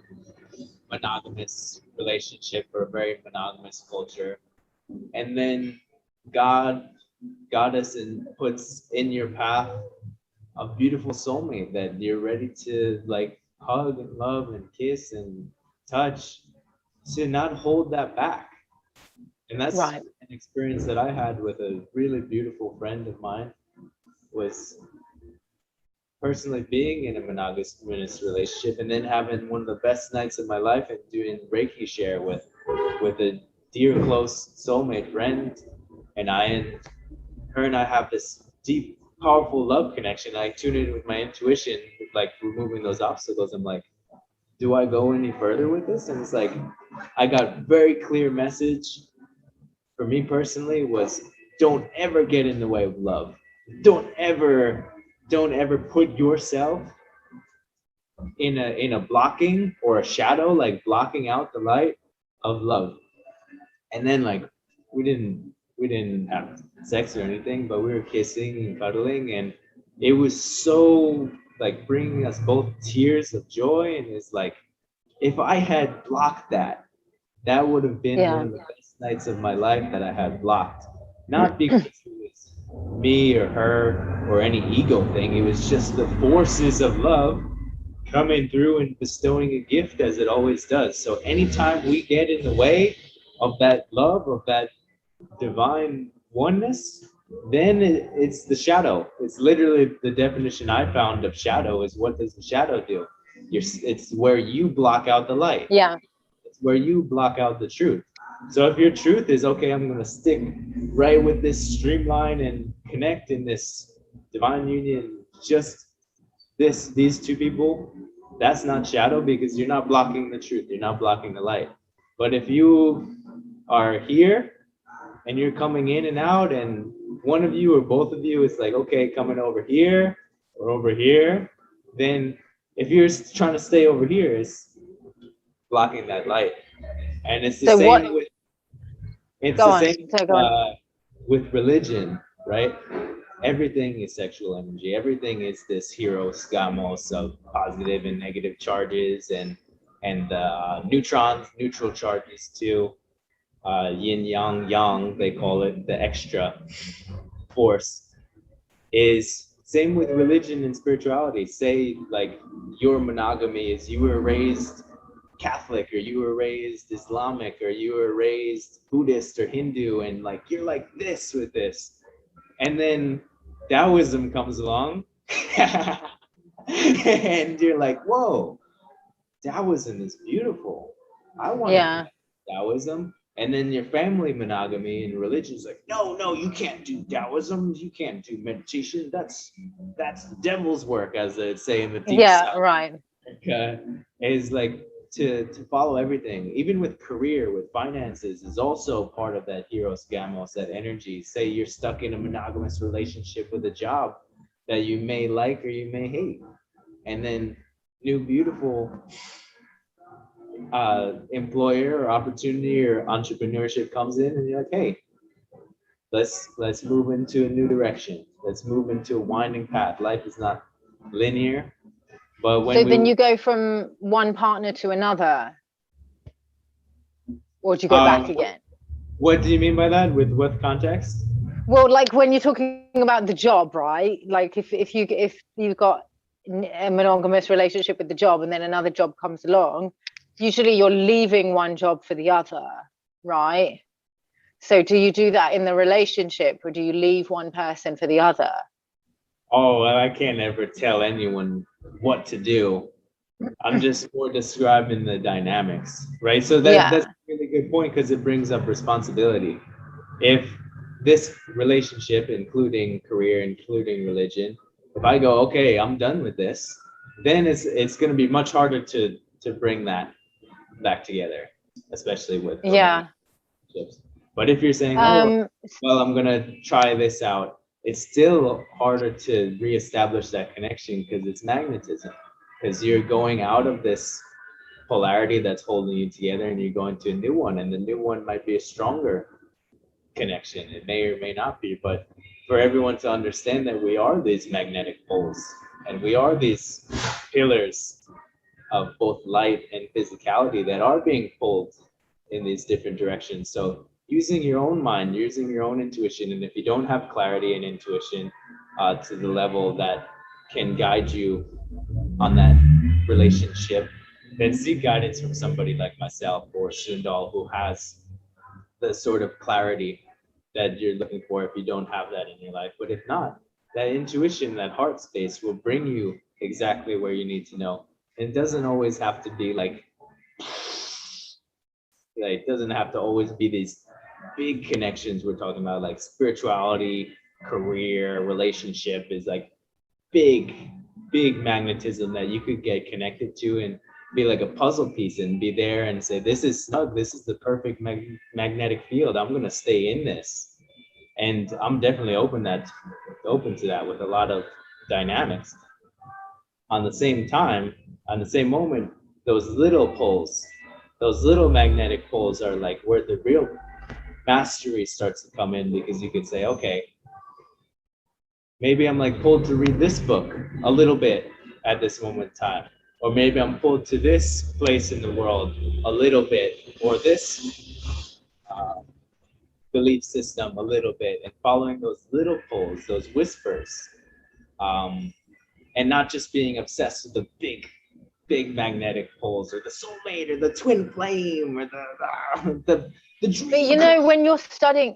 monogamous relationship or a very monogamous culture, and then God us and puts in your path a beautiful soulmate that you're ready to like hug and love and kiss and touch, to not hold that back. And that's an experience that I had with a really beautiful friend of mine, was personally being in a monogamous relationship, and then having one of the best nights of my life and doing Reiki share with a dear, close soulmate friend. And her and I have this deep, powerful love connection. I tune in with my intuition, like removing those obstacles. I'm like, do I go any further with this? And it's like, I got very clear message for me personally was, don't ever get in the way of love. Don't ever put yourself in a blocking or a shadow, like blocking out the light of love. And then like we didn't have sex or anything, but we were kissing and cuddling, and it was so like bringing us both tears of joy. And it's like, if I had blocked that, that would have been one of the best nights of my life that I had blocked. Not because it was me or her or any ego thing. It was just the forces of love coming through and bestowing a gift, as it always does. So anytime we get in the way of that love, of that divine oneness, then it's the shadow. It's literally the definition I found of shadow is, what does the shadow do? It's where you block out the light. Yeah. It's where you block out the truth. So if your truth is, okay, I'm gonna stick right with this streamline and connect in this divine union, just these two people, that's not shadow, because you're not blocking the truth, you're not blocking the light. But if you are here and you're coming in and out, and one of you or both of you is like, okay, coming over here or over here, then if you're trying to stay over here, it's blocking that light. And it's the So what, same with it's go the on, same so go on. with religion, right? Everything is sexual energy. Everything is this hieros gamos of positive and negative charges, and neutrons, neutral charges too. Yin yang yang, they call it, the extra force. Is same with religion and spirituality. Say like your monogamy is, you were raised Catholic, or you were raised Islamic, or you were raised Buddhist or Hindu, and like you're like this with this, and then Taoism comes along, and you're like, whoa, Taoism is beautiful. I want to Yeah. connect with Taoism. And then your family monogamy and religion is like, no, no, you can't do Taoism. You can't do meditation. That's the devil's work, as they say in the deep Yeah, south. right. Is like to follow everything, even with career, with finances, is also part of that hieros gamos, that energy. Say you're stuck in a monogamous relationship with a job that you may like or you may hate, and then new beautiful employer or opportunity or entrepreneurship comes in, and you're like, hey, let's move into a new direction. Let's move into a winding path. Life is not linear. But when so then you go from one partner to another, or do you go back again? What do you mean by that? With what context? Well, like when you're talking about the job, right? Like if you've got a monogamous relationship with the job, and then another job comes along, usually you're leaving one job for the other, right? So do you do that in the relationship, or do you leave one person for the other? Oh, well, I can't ever tell anyone what to do. I'm just more describing the dynamics, right? So that's a really good point, because it brings up responsibility. If this relationship, including career, including religion, if I go, okay, I'm done with this, then it's going to be much harder to bring that back together, especially with relationships. But if you're saying, oh, well, I'm going to try this out, it's still harder to reestablish that connection, because it's magnetism, because you're going out of this polarity that's holding you together, and you're going to a new one, and the new one might be a stronger connection. It may or may not be, but for everyone to understand that we are these magnetic poles, and we are these pillars of both light and physicality that are being pulled in these different directions. So using your own mind, using your own intuition, and if you don't have clarity and intuition to the level that can guide you on that relationship, then seek guidance from somebody like myself or Sundal, who has the sort of clarity that you're looking for if you don't have that in your life. But if not, that intuition, that heart space will bring you exactly where you need to know. And it doesn't always have to be like it doesn't have to always be these big connections we're talking about, like spirituality, career, relationship is like big magnetism that you could get connected to and be like a puzzle piece and be there and say, this is snug, this is the perfect magnetic field, I'm going to stay in this. And I'm definitely open to that with a lot of dynamics. On the same time, on the same moment, those little poles, those little magnetic poles are like where the real mastery starts to come in, because you could say, okay, maybe I'm like pulled to read this book a little bit at this moment in time. Or maybe I'm pulled to this place in the world a little bit, or this belief system a little bit, and following those little pulls, those whispers, and not just being obsessed with the big magnetic poles, or the soulmate, or the twin flame, or the dream. But you know, when you're studying,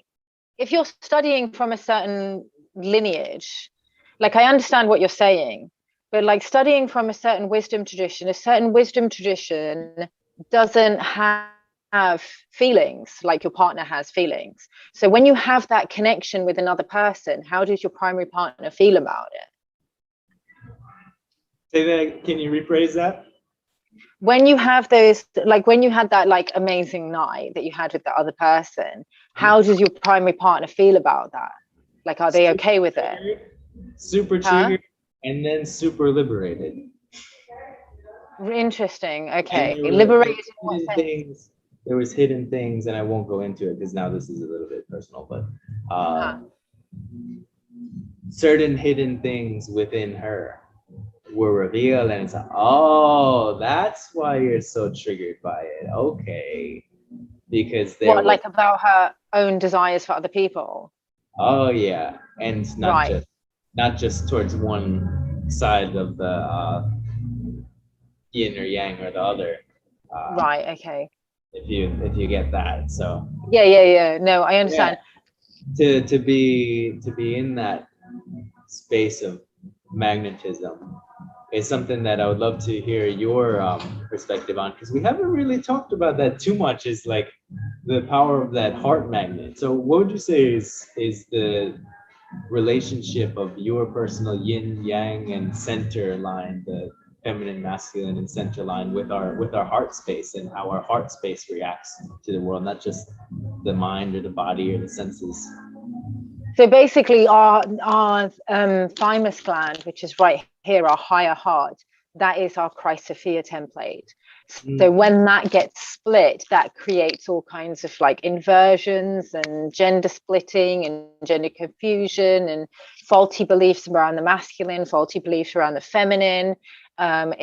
if you're studying from a certain lineage, like I understand what you're saying, but like studying from a certain wisdom tradition doesn't have have feelings, like your partner has feelings. So when you have that connection with another person, how does your primary partner feel about it? Say that, can you rephrase that? When you have those, like when you had that like amazing night that you had with the other person, how does your primary partner feel about that? Like, are they okay with it? Super Huh? triggered, and then super liberated. Interesting. And Okay. there were Liberated in what hidden sense? things. There was hidden things, and I won't go into it because now this is a little bit personal. But Huh. certain hidden things within her were revealed, and it's like, oh, that's why you're so triggered by it. Okay, because there What, was, like about her own desires for other people? oh yeah, and Right. not just towards one side of the yin or yang or the other. Uh, Right. Okay. if you get that, so Yeah. Yeah. Yeah. No, I yeah, understand. to be in that space of magnetism is something that I would love to hear your perspective on, because we haven't really talked about that too much, is like the power of that heart magnet. So what would you say is the relationship of your personal yin yang and center line, the feminine masculine and center line, with our heart space, and how our heart space reacts to the world, not just the mind or the body or the senses? So basically, our thymus gland, which is right here, our higher heart, that is our Chrysophia template. So when that gets split, that creates all kinds of like inversions and gender splitting and gender confusion and faulty beliefs around the masculine, faulty beliefs around the feminine.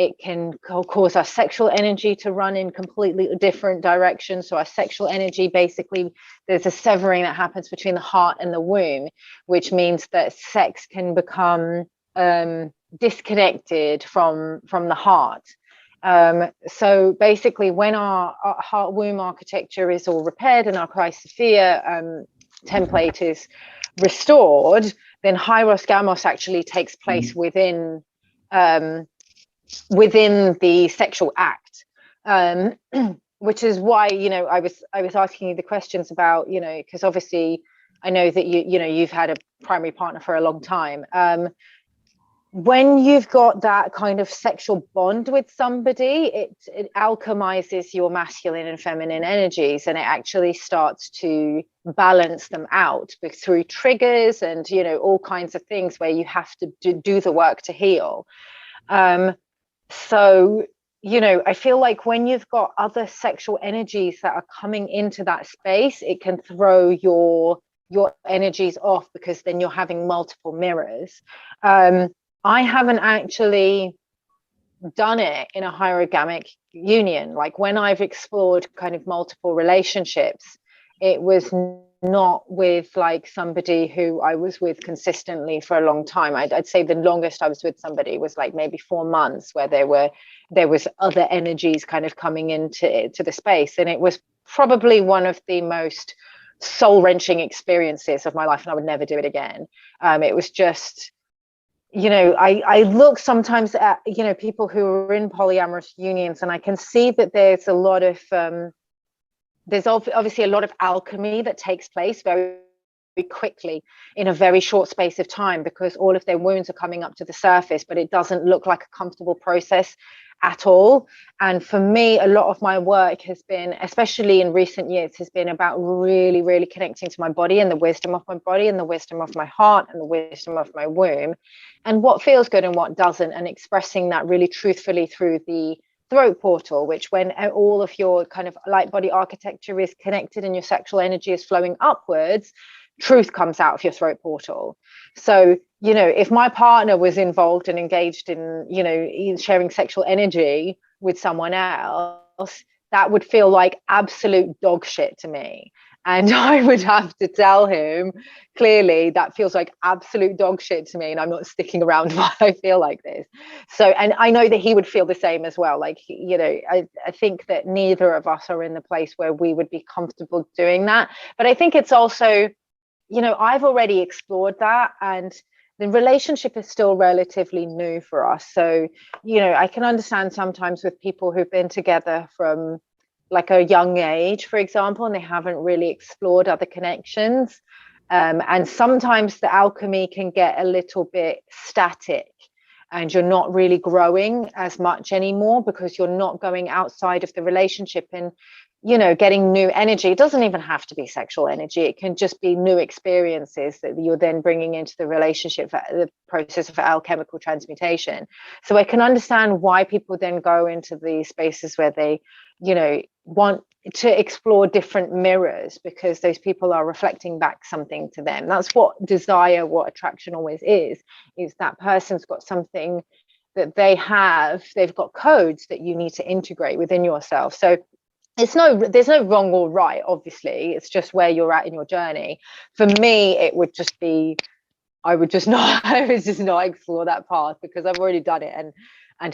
It can cause our sexual energy to run in completely different directions. So our sexual energy, basically, there's a severing that happens between the heart and the womb, which means that sex can become disconnected from the heart. So basically, when our heart womb architecture is all repaired and our Chrysophia template is restored, then Hyros Gamos actually takes place within the sexual act, which is why, you know, I was asking you the questions about, you know, because obviously I know that you've had a primary partner for a long time. When you've got that kind of sexual bond with somebody, it alchemizes your masculine and feminine energies, and it actually starts to balance them out through triggers and, you know, all kinds of things where you have to do the work to heal. So, you know, I feel like when you've got other sexual energies that are coming into that space, it can throw your energies off, because then you're having multiple mirrors. I haven't actually done it in a hierogamic union. Like when I've explored kind of multiple relationships, it was not with like somebody who I was with consistently for a long time. I'd say the longest I was with somebody was like maybe 4 months, where there was other energies kind of coming into the space, and it was probably one of the most soul-wrenching experiences of my life, and I would never do it again. It was just, you know, I look sometimes at, you know, people who are in polyamorous unions, and I can see that there's a lot of there's obviously a lot of alchemy that takes place very quickly in a very short space of time, because all of their wounds are coming up to the surface, but it doesn't look like a comfortable process at all. And for me, a lot of my work has been, especially in recent years, has been about really, really connecting to my body and the wisdom of my body and the wisdom of my heart and the wisdom of my womb, and what feels good and what doesn't, and expressing that really truthfully through the throat portal, which when all of your kind of light body architecture is connected and your sexual energy is flowing upwards, truth comes out of your throat portal. So, you know, if my partner was involved and engaged in, you know, sharing sexual energy with someone else, that would feel like absolute dog shit to me. And I would have to tell him clearly, that feels like absolute dog shit to me, and I'm not sticking around while I feel like this. So, and I know that he would feel the same as well. Like, you know, I think that neither of us are in the place where we would be comfortable doing that. But I think it's also, you know, I've already explored that, and the relationship is still relatively new for us. So, you know, I can understand sometimes with people who've been together from like a young age, for example, and they haven't really explored other connections. And sometimes the alchemy can get a little bit static, and you're not really growing as much anymore because you're not going outside of the relationship and, you know, getting new energy. It doesn't even have to be sexual energy. It can just be new experiences that you're then bringing into the relationship for the process of alchemical transmutation. So I can understand why people then go into the spaces where they, you know, want to explore different mirrors, because those people are reflecting back something to them. That's what desire, what attraction always is that person's got something that they have, they've got codes that you need to integrate within yourself. So there's no wrong or right, obviously. It's just where you're at in your journey. For me, it would just be, I would just not explore that path, because I've already done it, and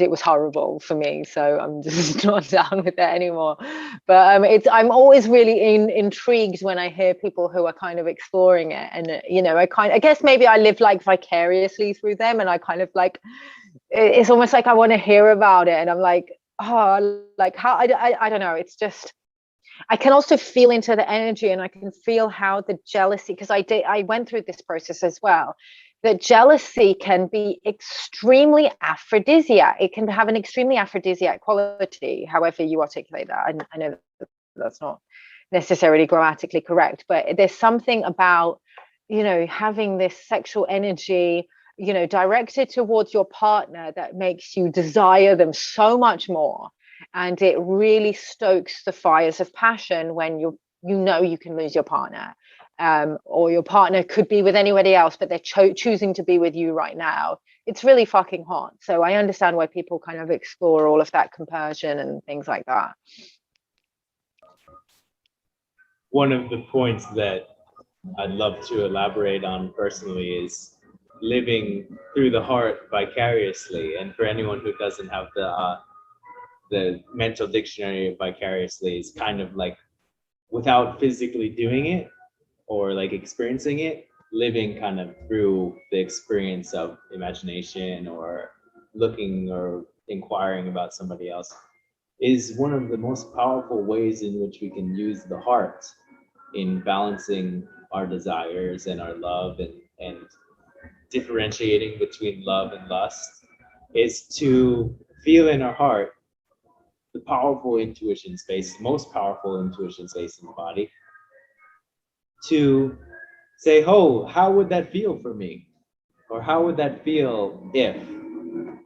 it was horrible for me. So I'm just not down with that anymore. But I'm always really intrigued when I hear people who are kind of exploring it, and you know, I guess maybe I live like vicariously through them, and I kind of like, it's almost like I want to hear about it, and I'm like, oh, like how I don't know. It's just, I can also feel into the energy, and I can feel how the jealousy, because I went through this process as well, that jealousy can be extremely aphrodisiac. It can have an extremely aphrodisiac quality, however you articulate that. I know that's not necessarily grammatically correct, but there's something about, you know, having this sexual energy, you know, directed towards your partner that makes you desire them so much more. And it really stokes the fires of passion when you know you can lose your partner, or your partner could be with anybody else, but they're choosing to be with you right now. It's really fucking hot. So I understand why people kind of explore all of that compersion and things like that. One of the points that I'd love to elaborate on personally is living through the heart vicariously. And for anyone who doesn't have the mental dictionary of vicariously, is kind of like without physically doing it or like experiencing it, living kind of through the experience of imagination or looking or inquiring about somebody else, is one of the most powerful ways in which we can use the heart in balancing our desires and our love, and differentiating between love and lust, is to feel in our heart the powerful intuition space, most powerful intuition space in the body, to say, oh, how would that feel for me? Or how would that feel if?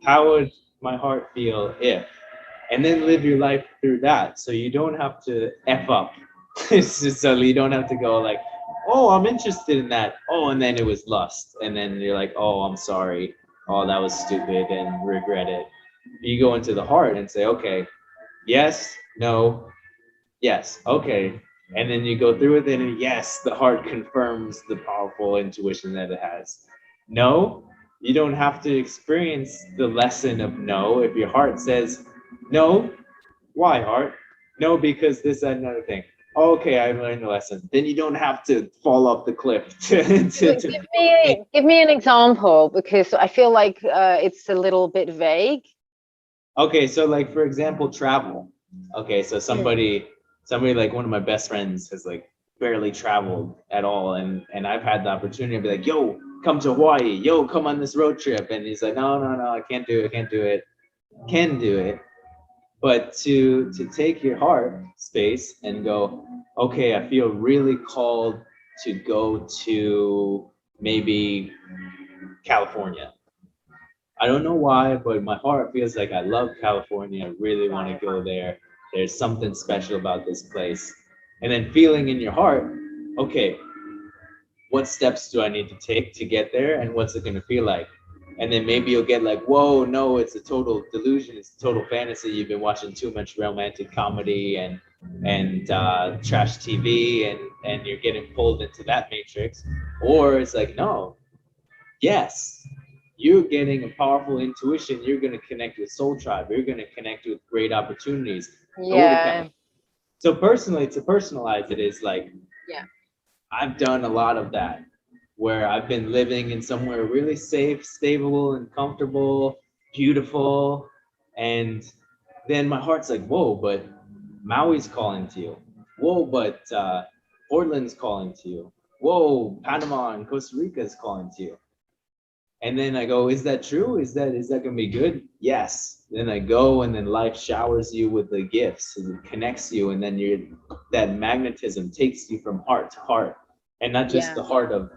How would my heart feel if? And then live your life through that. So you don't have to F up. So you don't have to go like, oh, I'm interested in that. Oh, and then it was lust. And then you're like, oh, I'm sorry. Oh, that was stupid, and regret it. You go into the heart and say, okay, yes, no, yes, okay. And then you go through it, and yes, the heart confirms the powerful intuition that it has. No, you don't have to experience the lesson of no. If your heart says no, why, heart? No, because this, that, another thing. Okay, I learned the lesson. Then you don't have to fall off the cliff. Give me an example, because I feel like it's a little bit vague. Okay, so like for example, travel. Okay, so somebody like one of my best friends has like barely traveled at all, and I've had the opportunity to be like, yo, come to Hawaii, yo, come on this road trip, and he's like, no, I can't do it, can do it. But to take your heart space and go, okay, I feel really called to go to maybe California. I don't know why, but my heart feels like I love California. I really want to go there. There's something special about this place. And then feeling in your heart, okay, what steps do I need to take to get there, and what's it going to feel like? And then maybe you'll get like, whoa, no, it's a total delusion. It's a total fantasy. You've been watching too much romantic comedy and trash TV, and you're getting pulled into that matrix. Or it's like, no, yes, you're getting a powerful intuition. You're going to connect with Soul Tribe. You're going to connect with great opportunities. Yeah. So personally, to personalize it is like, yeah, I've done a lot of that, where I've been living in somewhere really safe, stable, and comfortable, beautiful. And then my heart's like, whoa, but Maui's calling to you. Whoa, but Portland's calling to you. Whoa, Panama and Costa Rica is calling to you. And then I go, is that true? Is that gonna be good? Yes. Then I go, and then life showers you with the gifts, and it connects you, and then that magnetism takes you from heart to heart, and not just the heart of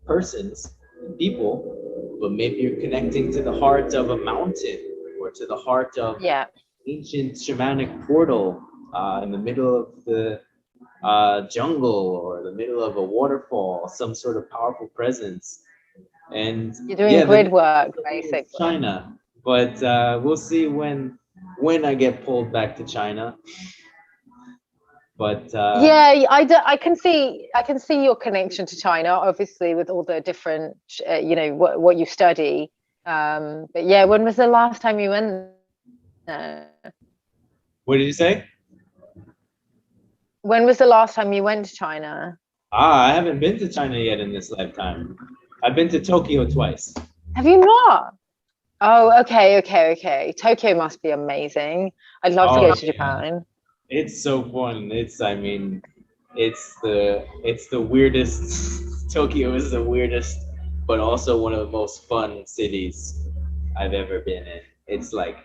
persons and people, but maybe you're connecting to the heart of a mountain, or to the heart of ancient shamanic portal in the middle of the jungle, or the middle of a waterfall, some sort of powerful presence. And you're doing grid work basically. China, but we'll see when I get pulled back to China. But yeah, I can see your connection to China, obviously, with all the different what you study. But yeah, when was the last time you went there? What did you say? When was the last time you went to China? I haven't been to China yet in this lifetime. I've been to Tokyo twice. Have you not? Oh, okay. Tokyo must be amazing. I'd love to go to Japan. It's so fun. It's the weirdest. Tokyo is the weirdest, but also one of the most fun cities I've ever been in. It's like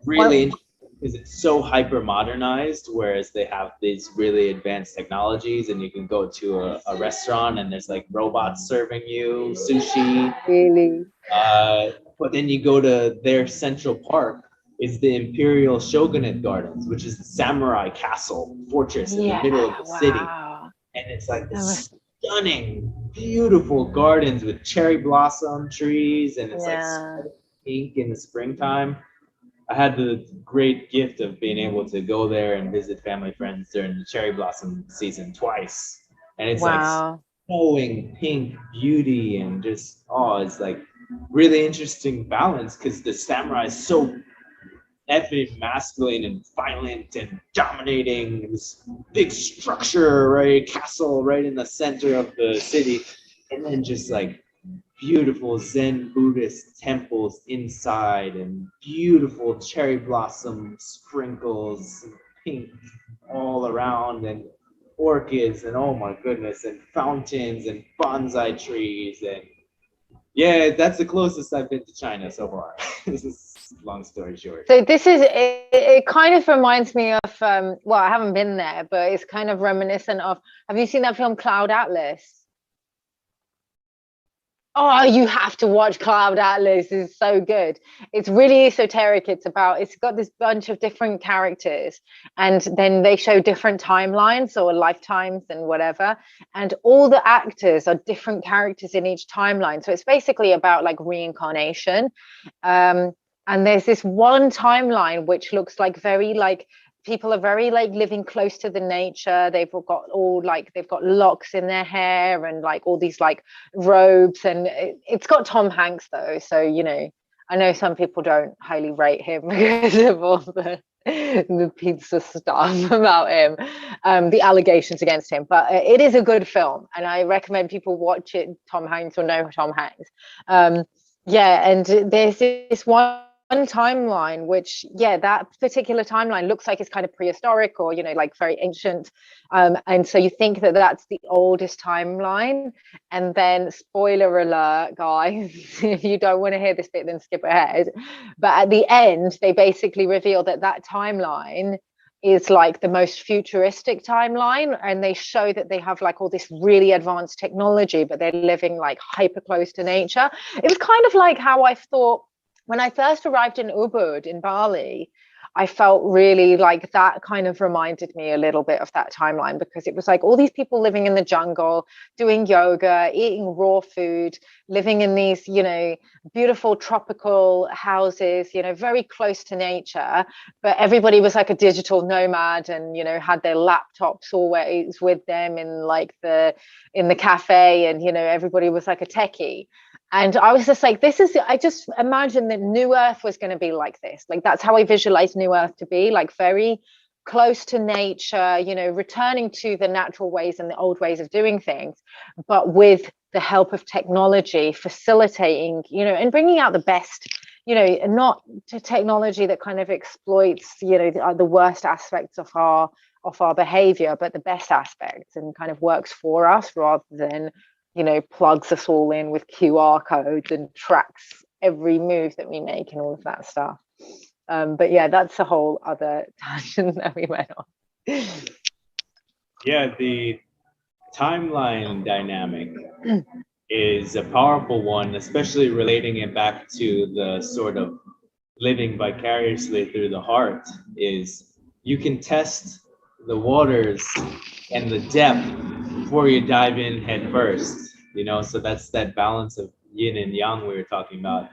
really interesting because it's so hyper modernized, whereas they have these really advanced technologies, and you can go to a restaurant and there's like robots serving you sushi. Really? But then you go to their central park is the Imperial Shogunate Gardens, which is the samurai castle fortress in the middle of the city. And it's like this stunning, beautiful gardens with cherry blossom trees, and it's like pink in the springtime. I had the great gift of being able to go there and visit family friends during the cherry blossom season twice. And it's like flowing pink beauty, and just, it's like really interesting balance, because the samurai is so effing masculine and violent and dominating, this big structure, right, castle right in the center of the city, and then just like beautiful Zen Buddhist temples inside, and beautiful cherry blossom sprinkles, and pink all around, and orchids, and oh my goodness, and fountains and bonsai trees. And yeah, that's the closest I've been to China so far. This is long story short. So this is it kind of reminds me of well, I haven't been there, but it's kind of reminiscent of, have you seen that film Cloud Atlas? Oh, you have to watch Cloud Atlas. It's so good. It's really esoteric. It's got this bunch of different characters, and then they show different timelines or lifetimes and whatever. And all the actors are different characters in each timeline. So it's basically about like reincarnation. And there's this one timeline which looks like very like people are very like living close to the nature. They've got locks in their hair and like all these like robes, and it's got Tom Hanks though, so I know some people don't highly rate him because of all the pizza stuff about him, the allegations against him, but it is a good film and I recommend people watch it. Tom Hanks or no Tom Hanks. And there's this one timeline which that particular timeline looks like it's kind of prehistoric or like very ancient, and so you think that that's the oldest timeline, and then spoiler alert guys, if you don't want to hear this bit then skip ahead, but at the end they basically reveal that timeline is like the most futuristic timeline, and they show that they have like all this really advanced technology, but they're living like hyper close to nature. It was kind of like how I thought when I first arrived in Ubud in Bali. I felt really like that kind of reminded me a little bit of that timeline, because it was like all these people living in the jungle, doing yoga, eating raw food, living in these, beautiful tropical houses, very close to nature. But everybody was like a digital nomad and, had their laptops always with them in the cafe, and, everybody was like a techie. And I was just like, I just imagined that New Earth was going to be like this. Like, that's how I visualize New Earth to be, like very close to nature, returning to the natural ways and the old ways of doing things, but with the help of technology, facilitating, and bringing out the best you know, not to technology that kind of exploits, you know, the worst aspects of our behavior, but the best aspects, and kind of works for us rather than, you know, plugs us all in with QR codes and tracks every move that we make and all of that stuff. But yeah, that's a whole other tangent that we went on. Yeah, the timeline dynamic is a powerful one, especially relating it back to the sort of living vicariously through the heart. Is you can test the waters and the depth before you dive in head first, you know. So that's that balance of yin and yang we were talking about.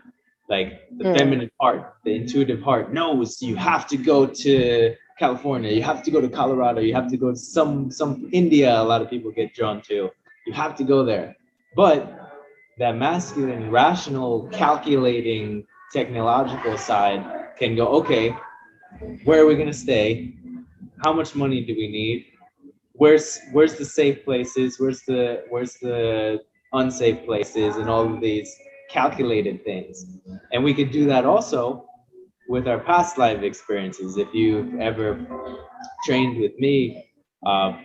Like the feminine heart, the intuitive heart knows you have to go to California, you have to go to Colorado, you have to go to some India. A lot of people get drawn to. You have to go there. But that masculine, rational, calculating, technological side can go, okay, where are we going to stay? How much money do we need? Where's the safe places? Where's the unsafe places? And all of these calculated things. And we could do that also with our past life experiences. If you've ever trained with me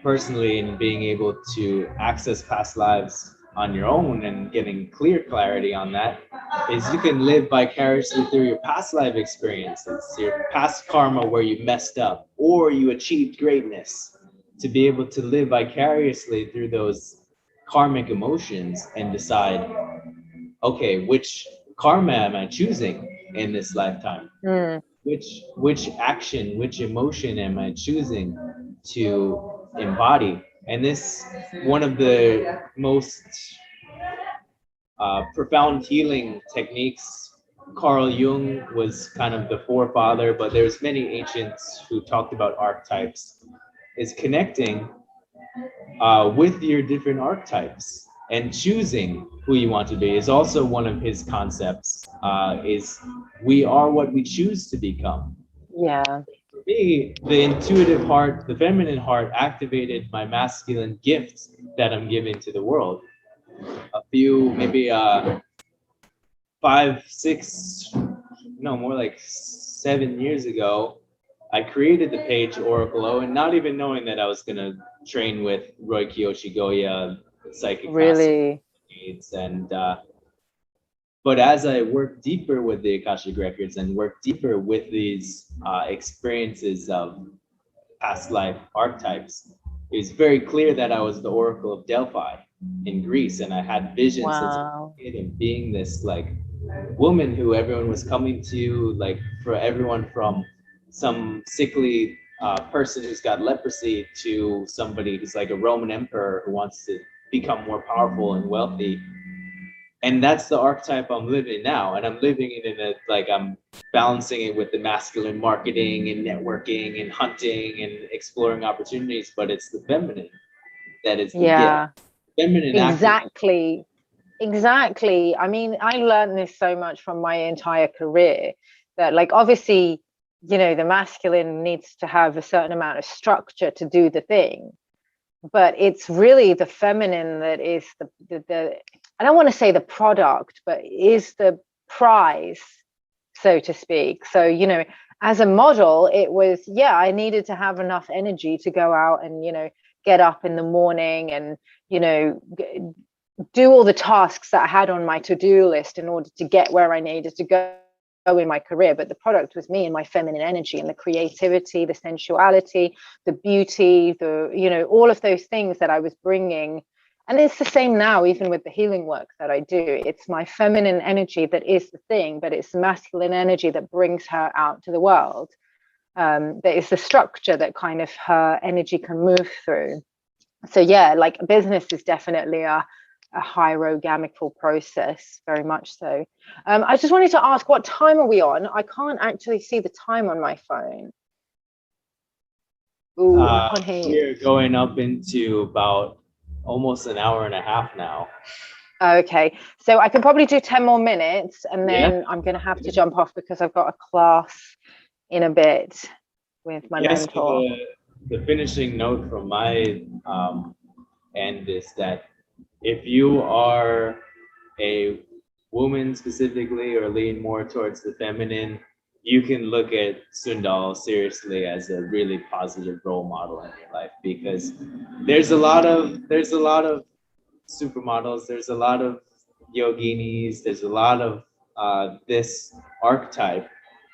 personally in being able to access past lives on your own and getting clear clarity on that, is you can live vicariously through your past life experiences, your past karma where you messed up or you achieved greatness, to be able to live vicariously through those karmic emotions and decide, okay, which karma am I choosing in this lifetime? Which action, which emotion am I choosing to embody? And this, one of the most profound healing techniques. Carl Jung was kind of the forefather, but there's many ancients who talked about archetypes, is connecting with your different archetypes and choosing who you want to be is also one of his concepts. Is we are what we choose to become. Yeah. For me, the intuitive heart, the feminine heart, activated my masculine gift that I'm giving to the world. A few, maybe 5, 6, no, more like 7 years ago, I created the page Oracle Owen, not even knowing that I was going to train with Roy Kiyoshi Goya, psychic Really? needs. And but as I worked deeper with the Akashic Records and worked deeper with these experiences of past life archetypes, it was very clear that I was the Oracle of Delphi in Greece, and I had visions as a kid of being this like woman who everyone was coming to, like for everyone from some sickly person who's got leprosy to somebody who's like a Roman emperor who wants to become more powerful and wealthy. And that's the archetype I'm living now. And I'm living it in a, like, I'm balancing it with the masculine marketing and networking and hunting and exploring opportunities, but it's the feminine that is the gift. Feminine exactly. Exactly. I mean, I learned this so much from my entire career that, like, obviously, you know, the masculine needs to have a certain amount of structure to do the thing, but it's really the feminine that is the I don't want to say the product, but is the prize, so to speak. So, you know, as a model, it was, yeah, I needed to have enough energy to go out and, you know, get up in the morning and, you know, do all the tasks that I had on my to-do list in order to get where I needed to go in my career. But the product was me and my feminine energy and the creativity, the sensuality, the beauty, the, you know, all of those things that I was bringing. And it's the same now, even with the healing work that I do. It's my feminine energy that is the thing, but it's masculine energy that brings her out to the world. That is the structure that kind of her energy can move through. So yeah, like business is definitely a hierogamical process, very much so. I just wanted to ask, what time are we on? I can't actually see the time on my phone. Ooh, I can't hear you. We're going up into about almost an hour and a half now. Okay, so I can probably do 10 more minutes and then I'm going to have to jump off because I've got a class in a bit with my mentor. So the finishing note from my end is that if you are a woman specifically or lean more towards the feminine, you can look at Sundal seriously as a really positive role model in your life, because there's a lot of supermodels, there's a lot of yoginis, there's a lot of this archetype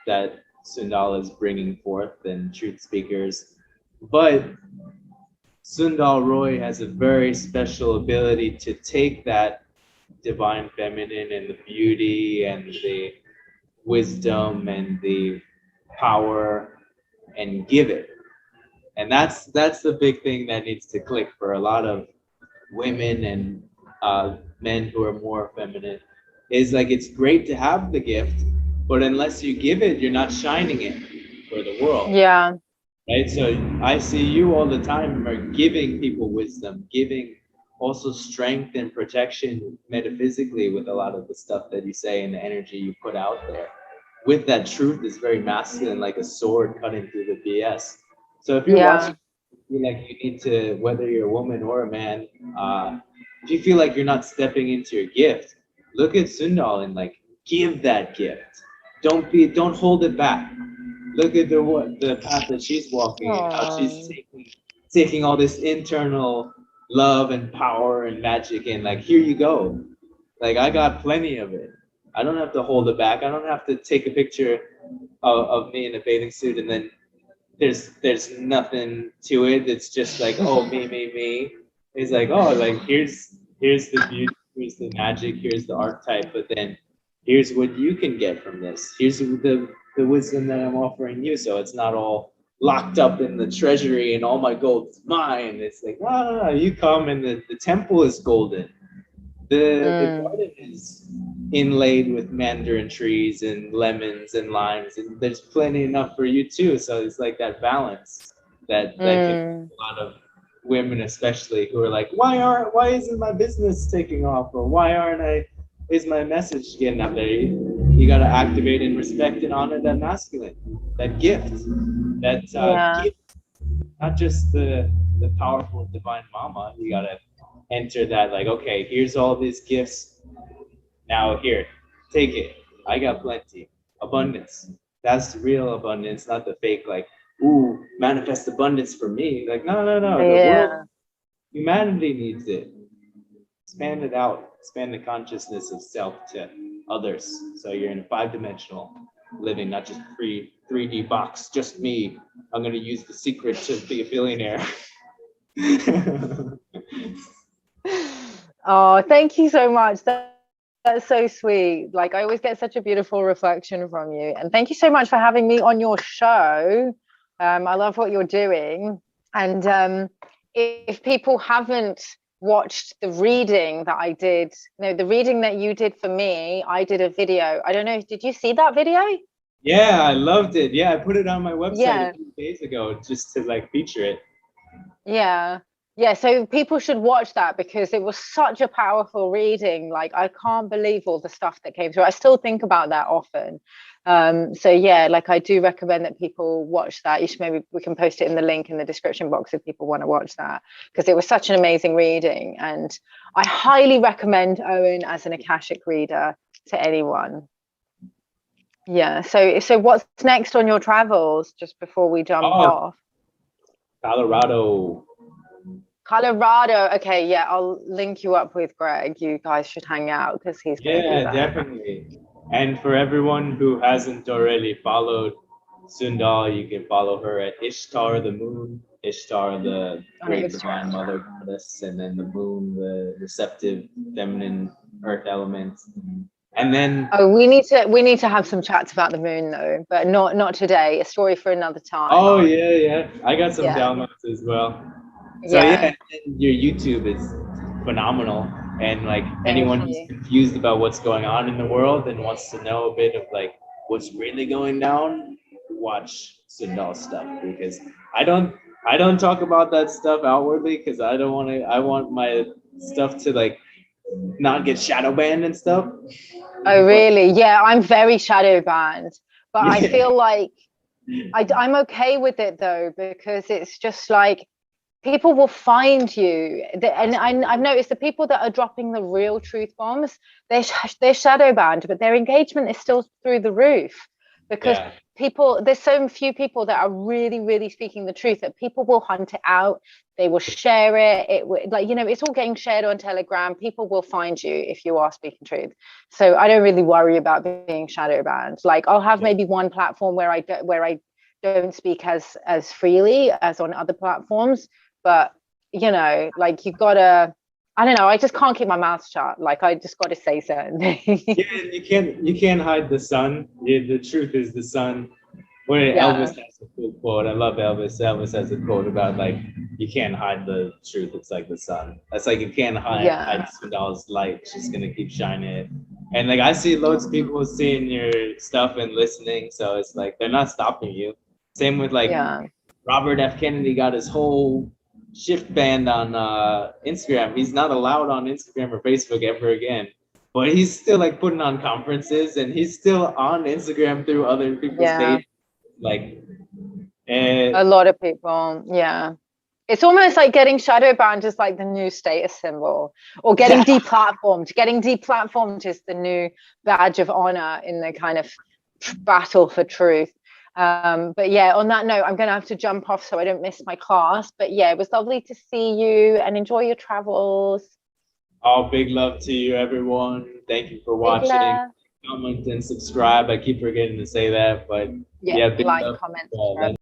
that Sundal is bringing forth, and truth speakers. But Sundal Roy has a very special ability to take that divine feminine and the beauty and the wisdom and the power and give it. And that's the big thing that needs to click for a lot of women and men who are more feminine, is like, it's great to have the gift, but unless you give it, you're not shining it for the world. Yeah. Right? So I see you all the time are giving people wisdom, giving also strength and protection metaphysically with a lot of the stuff that you say and the energy you put out there. With that truth is very masculine, like a sword cutting through the BS. So if you're watching, you feel like you need to, whether you're a woman or a man, if you feel like you're not stepping into your gift, look at Sundal and like give that gift. Don't hold it back. Look at the path that she's walking and how she's taking all this internal love and power and magic, and like, here you go. Like, I got plenty of it. I don't have to hold it back. I don't have to take a picture of me in a bathing suit and then there's nothing to it. It's just like, oh, me. It's like, oh, like here's the beauty, here's the magic, here's the archetype, but then here's what you can get from this. Here's the wisdom that I'm offering you. So it's not all locked up in the treasury and all my gold is mine. It's like, no, you come and the temple is golden. The garden is inlaid with mandarin trees and lemons and limes, and there's plenty enough for you too. So it's like that balance that can, a lot of women especially, who are like, why isn't my business taking off, or is my message getting out there? You got to activate and respect and honor that masculine, that gift, that gift, not just the powerful divine mama. You got to enter that, like, okay, here's all these gifts. Now here, take it. I got plenty. Abundance. That's real abundance, not the fake, like, ooh, manifest abundance for me. Like, no. The world, humanity needs it. Expand it out. Expand the consciousness of self to others. So you're in a 5-dimensional living, not just 3D box, just me. I'm going to use the secret to be a billionaire. Oh, thank you so much. That's so sweet. Like, I always get such a beautiful reflection from you. And thank you so much for having me on your show. I love what you're doing. And if people haven't watched the reading that I did, the reading that you did for me, I did a video. I don't know, did you see that video? Yeah, I loved it. Yeah, I put it on my website a few days ago just to like feature it. Yeah, so people should watch that because it was such a powerful reading. Like, I can't believe all the stuff that came through. I still think about that often. So yeah, like, I do recommend that people watch that. Maybe we can post it in the link in the description box if people want to watch that, because it was such an amazing reading. And I highly recommend Owen as an Akashic reader to anyone. Yeah, so what's next on your travels, just before we jump off? Colorado. Okay, yeah, I'll link you up with Greg. You guys should hang out because he's definitely. And for everyone who hasn't already followed Sundal, you can follow her at Ishtar the moon, Ishtar the great divine mother goddess, and then the moon, the receptive feminine earth element. And then we need to have some chats about the moon though, but not today. A story for another time. Oh yeah. I got some downloads as well. So yeah, your YouTube is phenomenal, and like anyone who's confused about what's going on in the world and wants to know a bit of like what's really going down, watch Sundal stuff, because I don't talk about that stuff outwardly because I want my stuff to like not get shadow banned and stuff. Oh really? Yeah, I'm very shadow banned, but I feel like I'm okay with it though, because it's just like, people will find you. And I've noticed the people that are dropping the real truth bombs, they're shadow banned, but their engagement is still through the roof, because there's so few people that are really, really speaking the truth that people will hunt it out. They will share it. Like, you know, it's all getting shared on Telegram. People will find you if you are speaking truth. So I don't really worry about being shadow banned. Like, I'll have maybe one platform where I don't speak as freely as on other platforms. But, you know, like, you gotta, I don't know, I just can't keep my mouth shut. Like, I just got to say certain things. Yeah, you can't hide the sun. Yeah, the truth is the sun. Elvis has a cool quote. I love Elvis. Elvis has a quote about, like, you can't hide the truth. It's like the sun. That's like, you can't hide Sundal's light. She's gonna keep shining it. And like, I see loads of people seeing your stuff and listening. So it's like, they're not stopping you. Same with like Robert F. Kennedy got his whole shift banned on Instagram. He's not allowed on Instagram or Facebook ever again. But he's still like putting on conferences, and he's still on Instagram through other people's pages. Like, a lot of people, it's almost like getting shadow banned is like the new status symbol, or getting deplatformed. Getting deplatformed is the new badge of honor in the kind of battle for truth. But yeah, on that note, I'm gonna have to jump off so I don't miss my class. But yeah, it was lovely to see you, and enjoy your travels. Oh, big love to you, everyone. Thank you for watching. Comment and subscribe. I keep forgetting to say that, but big like, love. comment, subscribe.